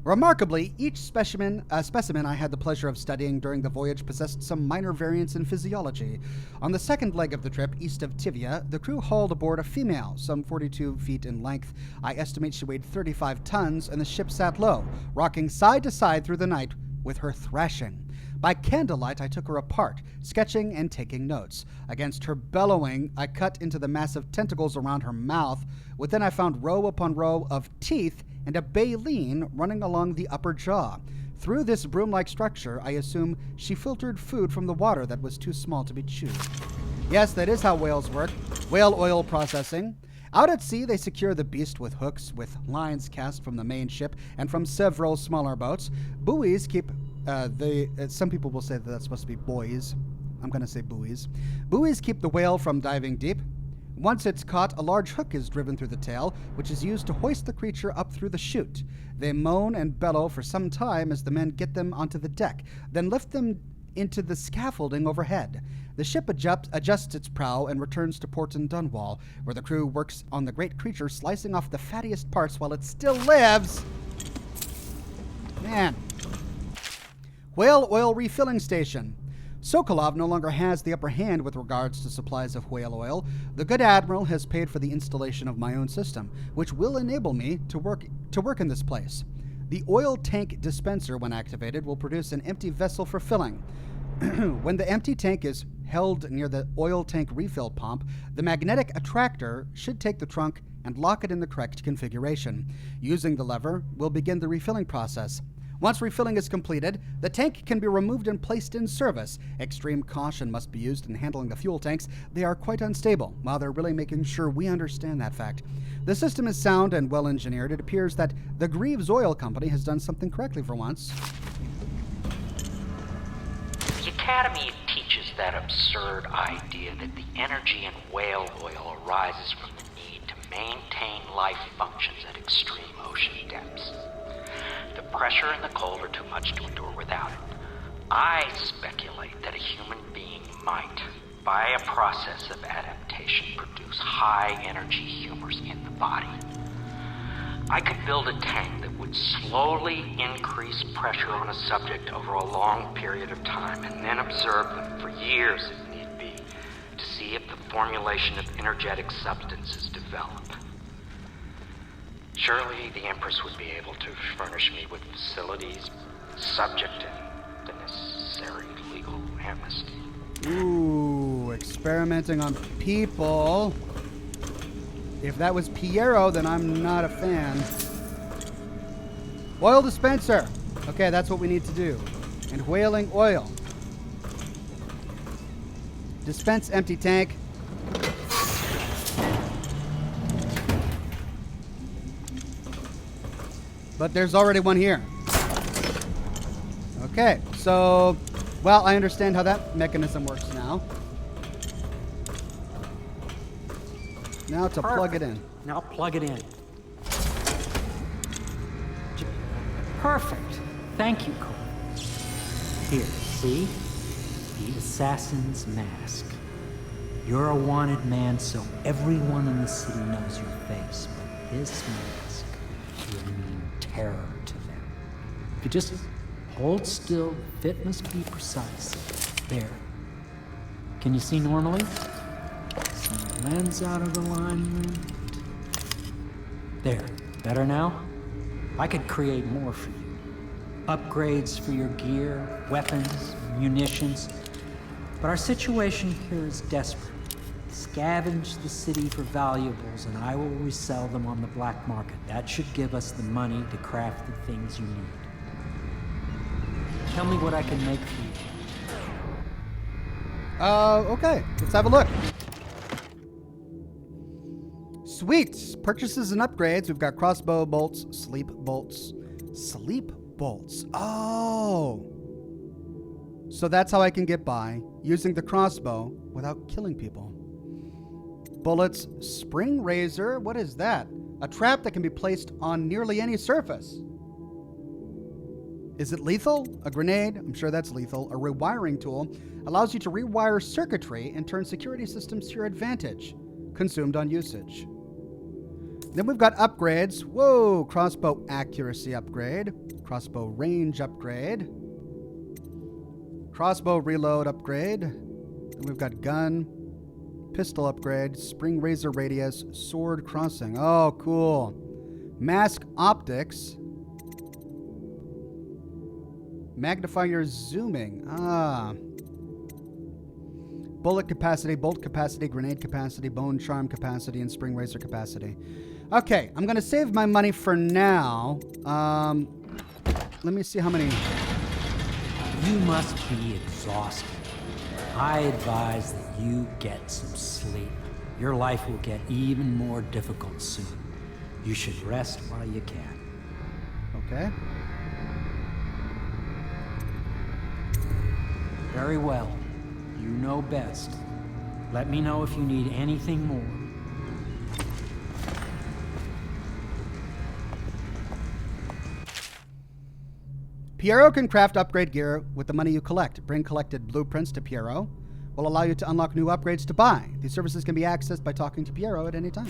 S1: Remarkably, each specimen I had the pleasure of studying during the voyage possessed some minor variance in physiology. On the second leg of the trip, east of Tivia, the crew hauled aboard a female, some 42 feet in length. I estimate she weighed 35 tons, and the ship sat low, rocking side to side through the night with her thrashing. By candlelight, I took her apart, sketching and taking notes. Against her bellowing, I cut into the massive tentacles around her mouth. Within, I found row upon row of teeth and a baleen running along the upper jaw. Through this broom-like structure, I assume she filtered food from the water that was too small to be chewed. Yes, that is how whales work. Whale oil processing. Out at sea, they secure the beast with hooks, with lines cast from the main ship and from several smaller boats. Buoys keep some people will say that that's supposed to be buoys. I'm going to say buoys. Buoys keep the whale from diving deep. Once it's caught, a large hook is driven through the tail, which is used to hoist the creature up through the chute. They moan and bellow for some time as the men get them onto the deck, then lift them into the scaffolding overhead. The ship adjusts its prow and returns to port in Dunwall, where the crew works on the great creature, slicing off the fattiest parts while it still lives. Man. Whale oil refilling station. Sokolov no longer has the upper hand with regards to supplies of whale oil. The good admiral has paid for the installation of my own system, which will enable me to work in this place. The oil tank dispenser, when activated, will produce an empty vessel for filling. When the empty tank is held near the oil tank refill pump, the magnetic attractor should take the trunk and lock it in the correct configuration. Using the lever, we'll begin the refilling process. Once refilling is completed, the tank can be removed and placed in service. Extreme caution must be used in handling the fuel tanks. They are quite unstable. While they're really making sure we understand that fact. The system is sound and well engineered. It appears that the Greaves Oil Company has done something correctly for once.
S12: The Academy teaches that absurd idea that the energy in whale oil arises from the need to maintain life functions at extreme ocean depths. The pressure and the cold are too much to endure without it. I speculate that a human being might, by a process of adaptation, produce high-energy humors in the body. I could build a tank that would slowly increase pressure on a subject over a long period of time and then observe them for years if need be to see if the formulation of energetic substances develop. Surely the Empress would be able to furnish me with facilities subject to the necessary legal amnesty.
S1: Ooh, experimenting on people. If that was Piero, then I'm not a fan. Oil dispenser. Okay, that's what we need to do. And whaling oil. Dispense empty tank. But there's already one here. Okay, so, well, I understand how that mechanism works now. Now to plug it in.
S23: Now plug it in. Perfect. Thank you, Cole. Here, see? The assassin's mask. You're a wanted man, so everyone in the city knows your face, but this mask will mean terror to them. If you just hold still, the fit must be precise. There. Can you see normally? Some lens out of alignment. There. Better now? I could create more for you. Upgrades for your gear, weapons, munitions. But our situation here is desperate. Scavenge the city for valuables and I will resell them on the black market. That should give us the money to craft the things you need. Tell me what I can make for you.
S1: Okay. Let's have a look. Sweet. Purchases and upgrades. We've got crossbow bolts, sleep bolts. Sleep bolts. Oh. So that's how I can get by, using the crossbow without killing people. Bullets, spring razor. What is that? A trap that can be placed on nearly any surface. Is it lethal? A grenade? I'm sure that's lethal. A rewiring tool allows you to rewire circuitry and turn security systems to your advantage. Consumed on usage. Then we've got upgrades. Whoa, crossbow accuracy upgrade. Crossbow range upgrade. Crossbow reload upgrade. Then we've got gun. Pistol upgrade. Spring razor radius. Sword crossing. Oh, cool. Mask optics. Magnifier zooming. Ah. Bullet capacity, bolt capacity, grenade capacity, bone charm capacity, and spring razor capacity. Okay, I'm going to save my money for now. let me see how many.
S23: You must be exhausted. I advise that you get some sleep. Your life will get even more difficult soon. You should rest while you can.
S1: Okay.
S23: Very well. You know best. Let me know if you need anything more.
S1: Piero can craft upgrade gear with the money you collect. Bring collected blueprints to Piero. Will allow you to unlock new upgrades to buy. These services can be accessed by talking to Piero at any time.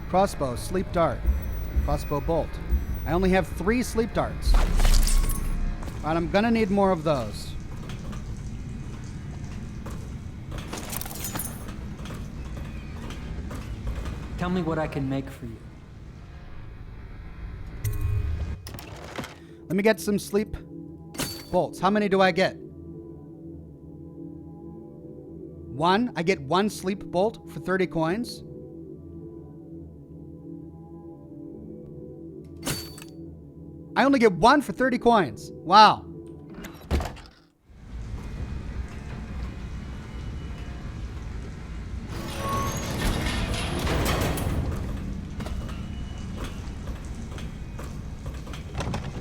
S1: Crossbow, sleep dart, crossbow bolt. I only have 3 sleep darts. Alright, I'm gonna need more of those.
S23: Tell me what I can make for you.
S1: Let me get some sleep bolts. How many do I get? 1. I get 1 sleep bolt for 30 coins. I only get 1 for 30 coins. Wow.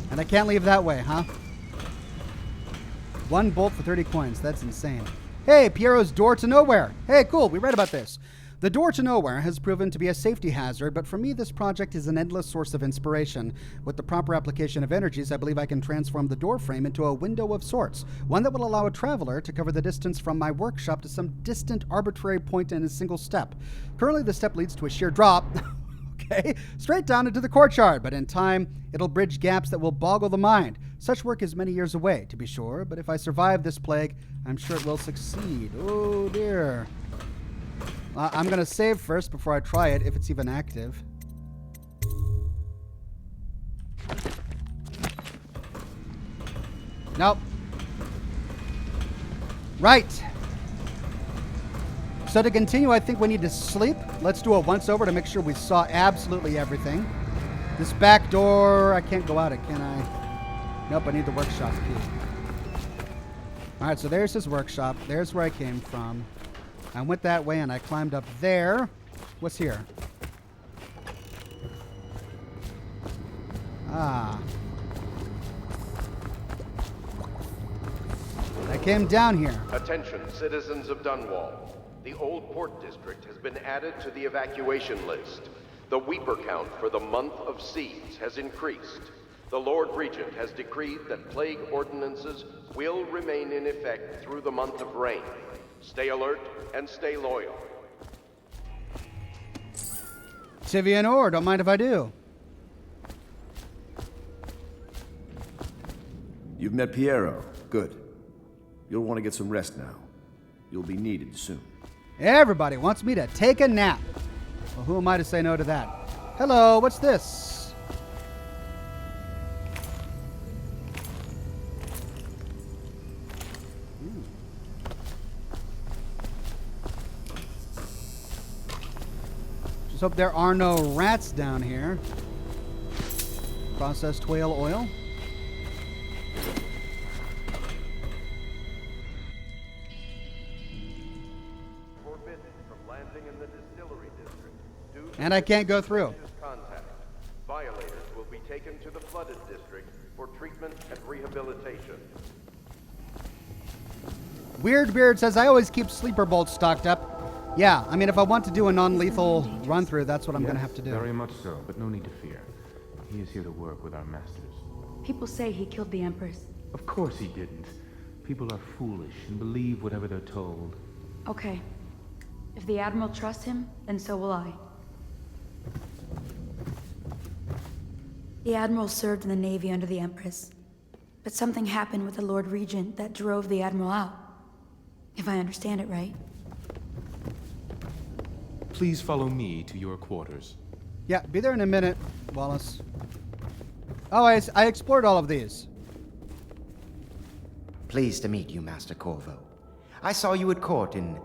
S1: And I can't leave that way, huh? 1 bolt for 30 coins. That's insane. Hey, Piero's Door to Nowhere. Hey, cool. We read about this. The Door to Nowhere has proven to be a safety hazard, but for me, this project is an endless source of inspiration. With the proper application of energies, I believe I can transform the door frame into a window of sorts, one that will allow a traveler to cover the distance from my workshop to some distant arbitrary point in a single step. Currently, the step leads to a sheer drop, okay, straight down into the courtyard, but in time, it'll bridge gaps that will boggle the mind. Such work is many years away, to be sure, but if I survive this plague, I'm sure it will succeed. Oh, dear. I'm going to save first before I try it, if it's even active. Nope. Right. So to continue, I think we need to sleep. Let's do a once-over to make sure we saw absolutely everything. This back door, I can't go out it, can I? Nope, I need the workshop key. Alright, so there's his workshop. There's where I came from. I went that way and I climbed up there. What's here? Ah. I came down here.
S15: Attention, citizens of Dunwall. The Old Port District has been added to the evacuation list. The Weeper count for the month of siege has increased. The Lord Regent has decreed that plague ordinances will remain in effect through the month of rain. Stay alert and stay loyal.
S1: Tivia and Orr, don't mind if I do.
S22: You've met Piero. Good. You'll want to get some rest now. You'll be needed soon.
S1: Everybody wants me to take a nap. Well, who am I to say no to that? Hello, what's this? Just hope there are no rats down here. Processed whale oil.
S15: Forbidden from landing in the distillery district.
S1: And I can't go through.
S15: Contact. Violators will be taken to the flooded district for treatment and rehabilitation.
S1: Weird Beard says, I always keep sleeper bolts stocked up. Yeah, I mean, if I want to do a non-lethal run-through, that's what I'm going to have to do.
S5: Very much so, but no need to fear. He is here to work with our masters.
S6: People say he killed the Empress.
S5: Of course he didn't. People are foolish and believe whatever they're told.
S6: Okay. If the Admiral trusts him, then so will I. The Admiral served in the Navy under the Empress. But something happened with the Lord Regent that drove the Admiral out. If I understand it right.
S5: Please follow me to your quarters.
S1: Yeah, be there in a minute, Wallace. Oh, I explored all of these.
S21: Pleased to meet you, Master Corvo. I saw you at court in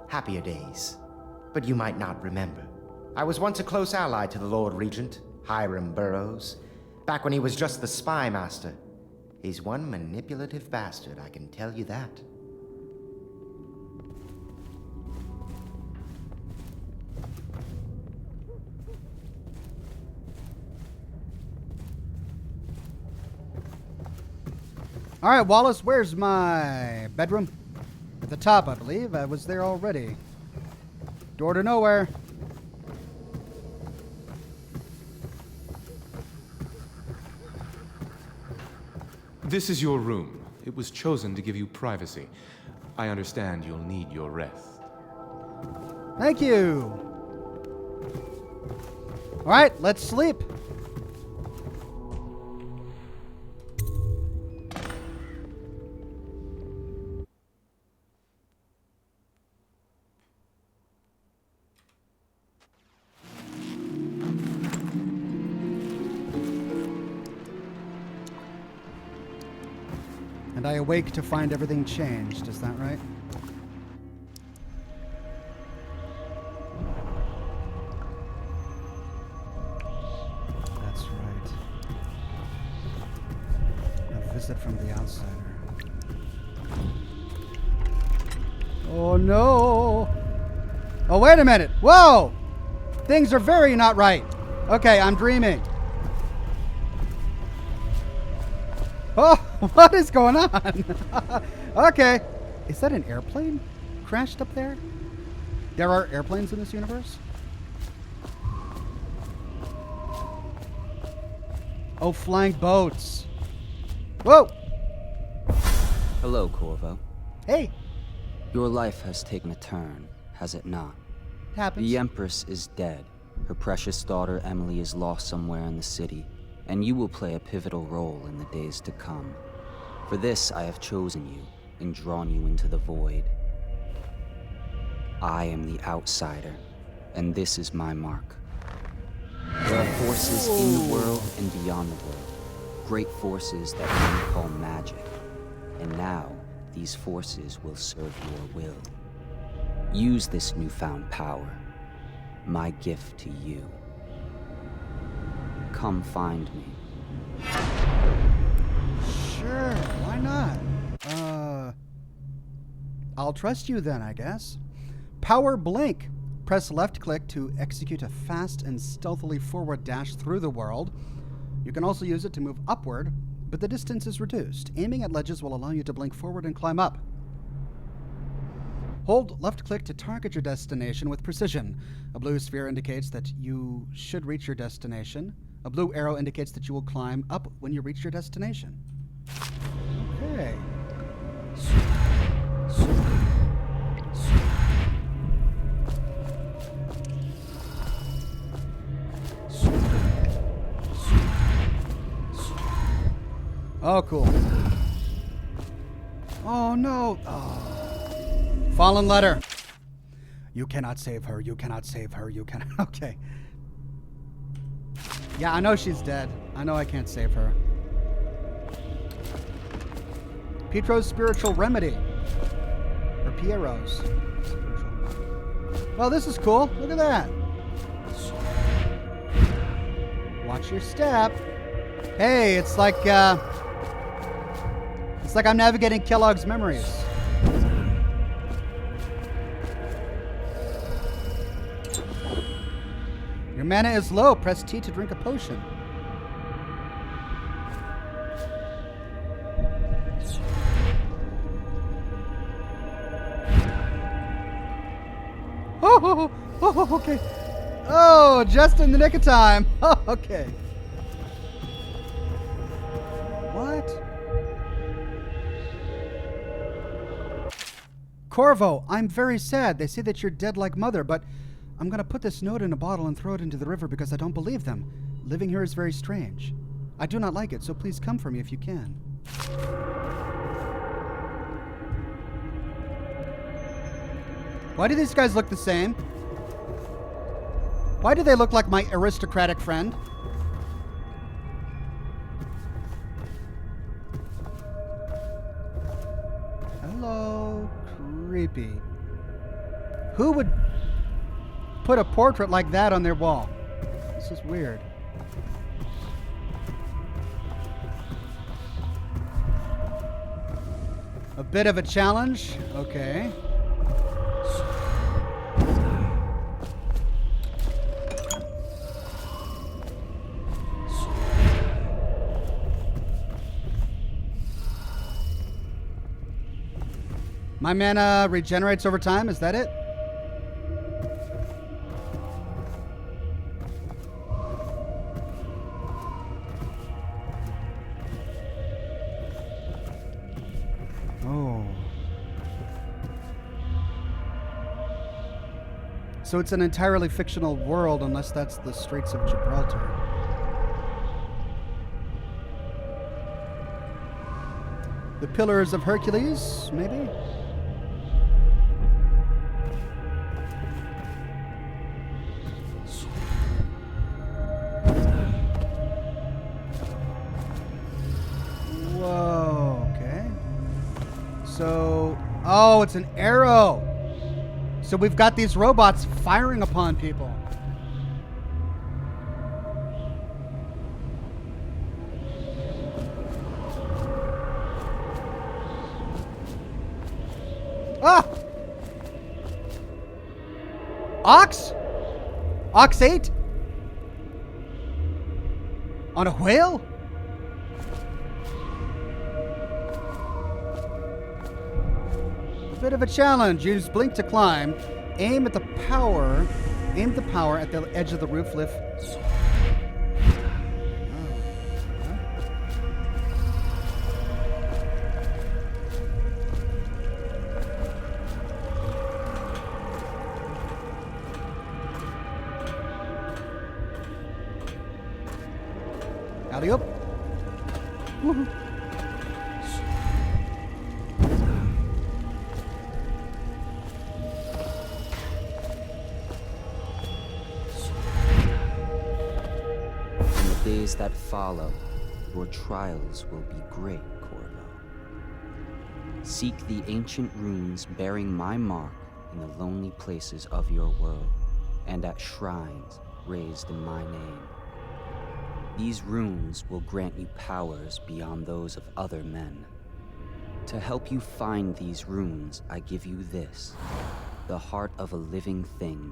S21: happier days, but you might not remember. I was once a close ally to the Lord Regent. Hiram Burrows. Back when he was just the spy master. He's one manipulative bastard, I can tell you that.
S1: All right, Wallace, where's my bedroom? At the top, I believe. I was there already. Door to nowhere.
S5: This is your room. It was chosen to give you privacy. I understand you'll need your rest.
S1: Thank you. All right, let's sleep. And I awake to find everything changed, is that right? That's right. A visit from the outsider. Oh no! Oh, wait a minute! Whoa! Things are very not right. Okay, I'm dreaming. Oh, what is going on? Okay. Is that an airplane crashed up there? There are airplanes in this universe? Oh, flying boats. Whoa!
S3: Hello, Corvo.
S1: Hey.
S3: Your life has taken a turn, has it not?
S1: Happens.
S3: The Empress is dead. Her precious daughter Emily is lost somewhere in the city, and you will play a pivotal role in the days to come. For this, I have chosen you and drawn you into the void. I am the outsider, and this is my mark. There are forces in the world and beyond the world, great forces that men call magic. And now, these forces will serve your will. Use this newfound power, my gift to you. Come find me.
S1: Sure, why not? I'll trust you then, I guess. Power blink. Press left click to execute a fast and stealthily forward dash through the world. You can also use it to move upward, but the distance is reduced. Aiming at ledges will allow you to blink forward and climb up. Hold left click to target your destination with precision. A blue sphere indicates that you should reach your destination. A blue arrow indicates that you will climb up when you reach your destination. Okay. Oh, cool. Oh, no. Oh. Fallen letter. You cannot save her. You cannot save her. You cannot. Okay. Yeah, I know she's dead. I know I can't save her. Pietro's spiritual remedy. Or Piero's. Well, this is cool. Look at that. Watch your step. Hey, it's like I'm navigating Kellogg's memories. Your mana is low. Press T to drink a potion. Oh, okay. Oh, just in the nick of time. Oh, okay. What? Corvo, I'm very sad. They say that you're dead like mother, but I'm going to put this note in a bottle and throw it into the river because I don't believe them. Living here is very strange. I do not like it, so please come for me if you can. Why do these guys look the same? Why do they look like my aristocratic friend? Hello, creepy. Who would put a portrait like that on their wall? This is weird. A bit of a challenge. Okay. My mana regenerates over time, is that it? Oh. So it's an entirely fictional world unless that's the Straits of Gibraltar. The Pillars of Hercules, maybe? Whoa, okay. So, oh, it's an arrow. So we've got these robots firing upon people. Ah! Ox? Ox 8? On a whale? Bit of a challenge. Use blink to climb. Aim at the power. Aim the power at the edge of the roof. Lift. Alley-oop. Woohoo.
S3: In the days that follow, your trials will be great, Corvo. Seek the ancient runes bearing my mark in the lonely places of your world, and at shrines raised in my name. These runes will grant you powers beyond those of other men. To help you find these runes, I give you this, the heart of a living thing,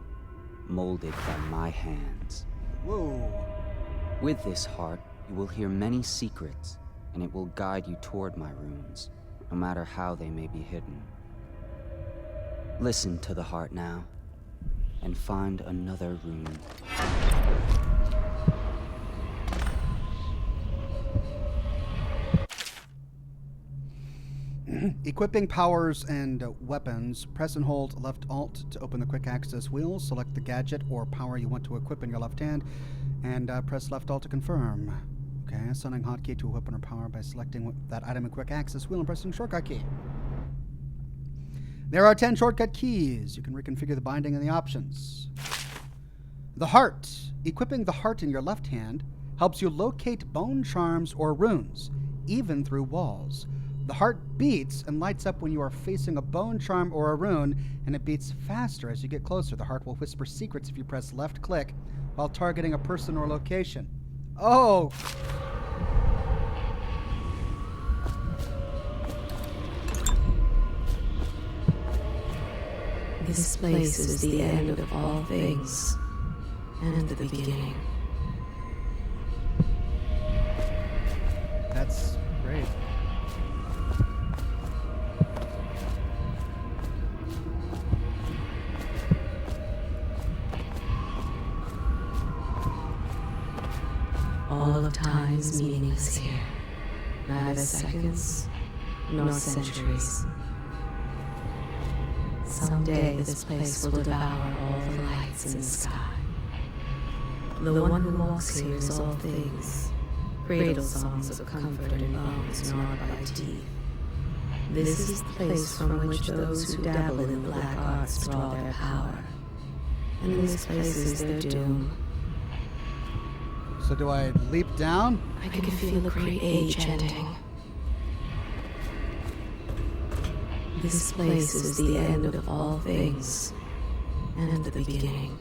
S3: molded by my hands.
S1: Whoa.
S3: With this heart, you will hear many secrets, and it will guide you toward my runes, no matter how they may be hidden. Listen to the heart now, and find another rune.
S1: Equipping powers and weapons. Press and hold left alt to open the quick access wheel. Select the gadget or power you want to equip in your left hand, and press left alt to confirm. Okay, assigning hotkey to a weapon or power by selecting that item in quick access wheel and pressing shortcut key. There are 10 shortcut keys. You can reconfigure the binding and the options. The heart. Equipping the heart in your left hand helps you locate bone charms or runes, even through walls. The heart beats and lights up when you are facing a bone charm or a rune, and it beats faster as you get closer. The heart will whisper secrets if you press left click while targeting a person or location. Oh!
S19: This place is the end of all things, and the beginning.
S1: That's great.
S19: All of time's meaning is here. Neither seconds nor centuries. Someday this place will devour all the lights in the sky. The one who walks here is all things. Cradle songs of comfort and bones gnawed by teeth. This is the place from which those who dabble in the black arts draw their power. And this place is their doom.
S1: So do I leap down?
S19: I can feel a great age ending. This place is the end of all things, and the beginning.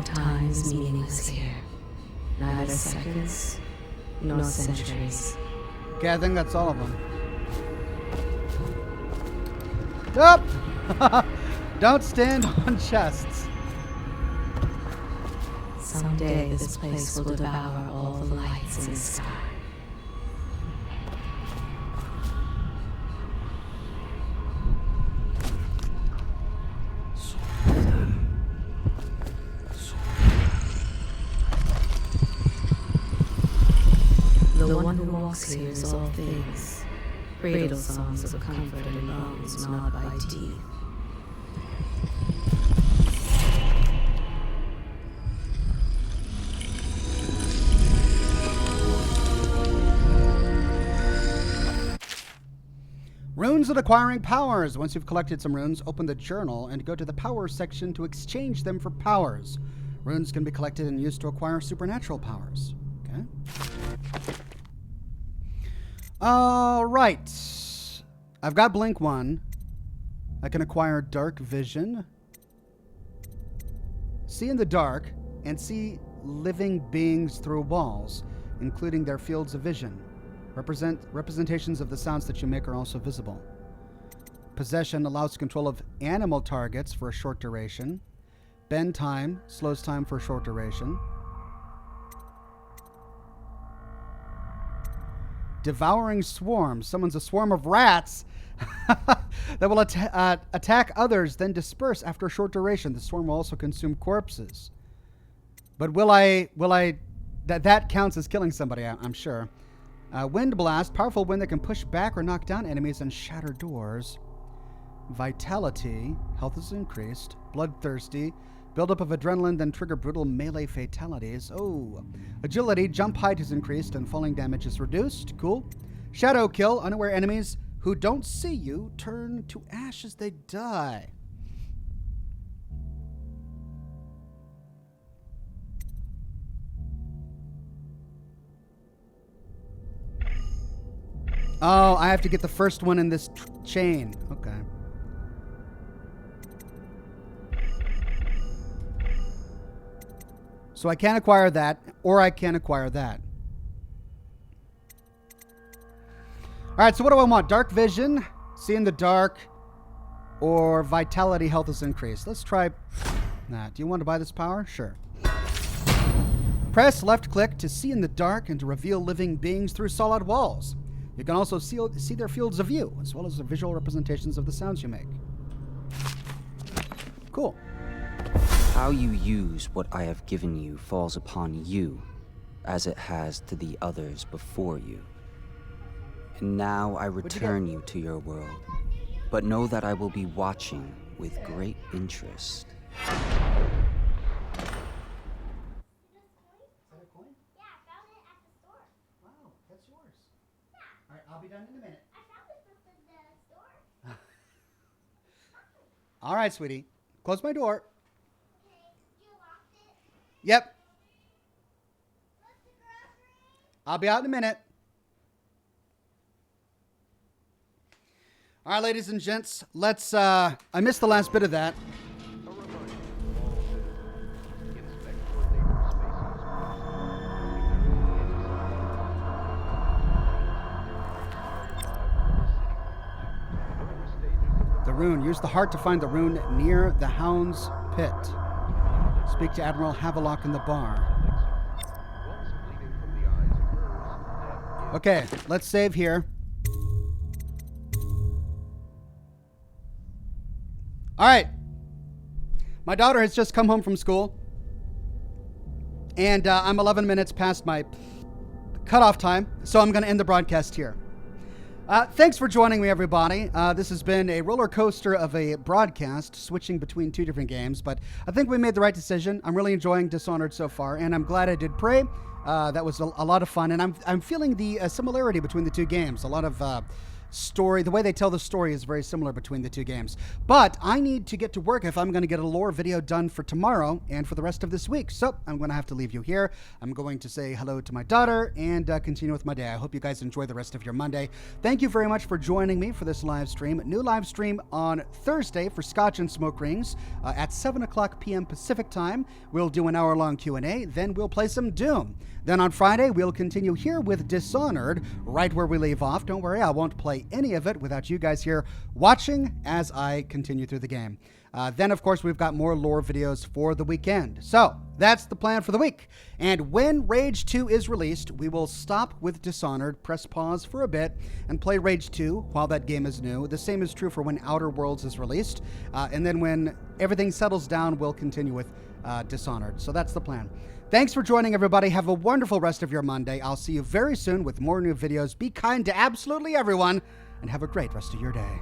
S2: time is meaningless here. Neither seconds nor centuries.
S1: Okay, I think that's all of them. Nope! Don't stand on chests.
S2: Someday this place will devour all the lights in the sky. The one who walks here is all things. Cradle songs of comfort and bones gnawed by teeth.
S1: Runes and acquiring powers. Once you've collected some runes, open the journal and go to the power section to exchange them for powers. Runes can be collected and used to acquire supernatural powers. Okay. All right. I've got Blink 1. I can acquire Dark Vision. See in the dark and see living beings through walls, including their fields of vision. Representations of the sounds that you make are also visible. Possession allows control of animal targets for a short duration. Bend time slows time for a short duration. Devouring swarms. Summons a swarm of rats that will attack others, then disperse after a short duration. The swarm will also consume corpses. But that counts as killing somebody, I'm sure. Wind blast, powerful wind that can push back or knock down enemies and shatter doors. Vitality, health is increased. Bloodthirsty, buildup of adrenaline, then trigger brutal melee fatalities. Oh, agility, jump height is increased and falling damage is reduced. Cool. Shadow kill, unaware enemies who don't see you turn to ash as they die. Oh, I have to get the first one in this chain. Okay. So I can't acquire that, or I can't acquire that. All right, so what do I want? Dark vision, see in the dark, or vitality health is increased. Let's try that. Do you want to buy this power? Sure. Press left click to see in the dark and to reveal living beings through solid walls. You can also see their fields of view, as well as the visual representations of the sounds you make. Cool.
S3: How you use what I have given you falls upon you, as it has to the others before you. And now I return you to your world, but know that I will be watching with great interest.
S1: I'll be done in a minute. I found this at the store. All right, sweetie. Close my door.
S8: Okay. You locked it?
S1: Yep. I'll be out in a minute. All right, ladies and gents. Let's, I missed the last bit of that. Rune. Use the heart to find the rune near the Hound's Pit. Speak to Admiral Havelock in the bar. Okay, let's save here. All right. My daughter has just come home from school. And I'm 11 minutes past my cutoff time, so I'm going to end the broadcast here. Thanks for joining me, everybody. This has been a roller coaster of a broadcast, switching between two different games, but I think we made the right decision. I'm really enjoying Dishonored so far, and I'm glad I did Prey. That was a lot of fun, and I'm feeling the similarity between the two games. A lot of story, the way they tell the story is very similar between the two games. But I need to get to work if I'm going to get a lore video done for tomorrow and for the rest of this week. So I'm going to have to leave you here. I'm going to say hello to my daughter and continue with my day. I hope you guys enjoy the rest of your Monday. Thank you very much for joining me for this live stream. New live stream on Thursday for Scotch and Smoke Rings at 7 o'clock p.m. Pacific time. We'll do an hour-long Q&A. Then we'll play some Doom. Then on Friday, we'll continue here with Dishonored, right where we leave off. Don't worry, I won't play any of it without you guys here watching as I continue through the game. Then, of course, we've got more lore videos for the weekend. So, that's the plan for the week. And when Rage 2 is released, we will stop with Dishonored, press pause for a bit, and play Rage 2 while that game is new. The same is true for when Outer Worlds is released. And then when everything settles down, we'll continue with Dishonored. So that's the plan. Thanks for joining, everybody. Have a wonderful rest of your Monday. I'll see you very soon with more new videos. Be kind to absolutely everyone, and have a great rest of your day.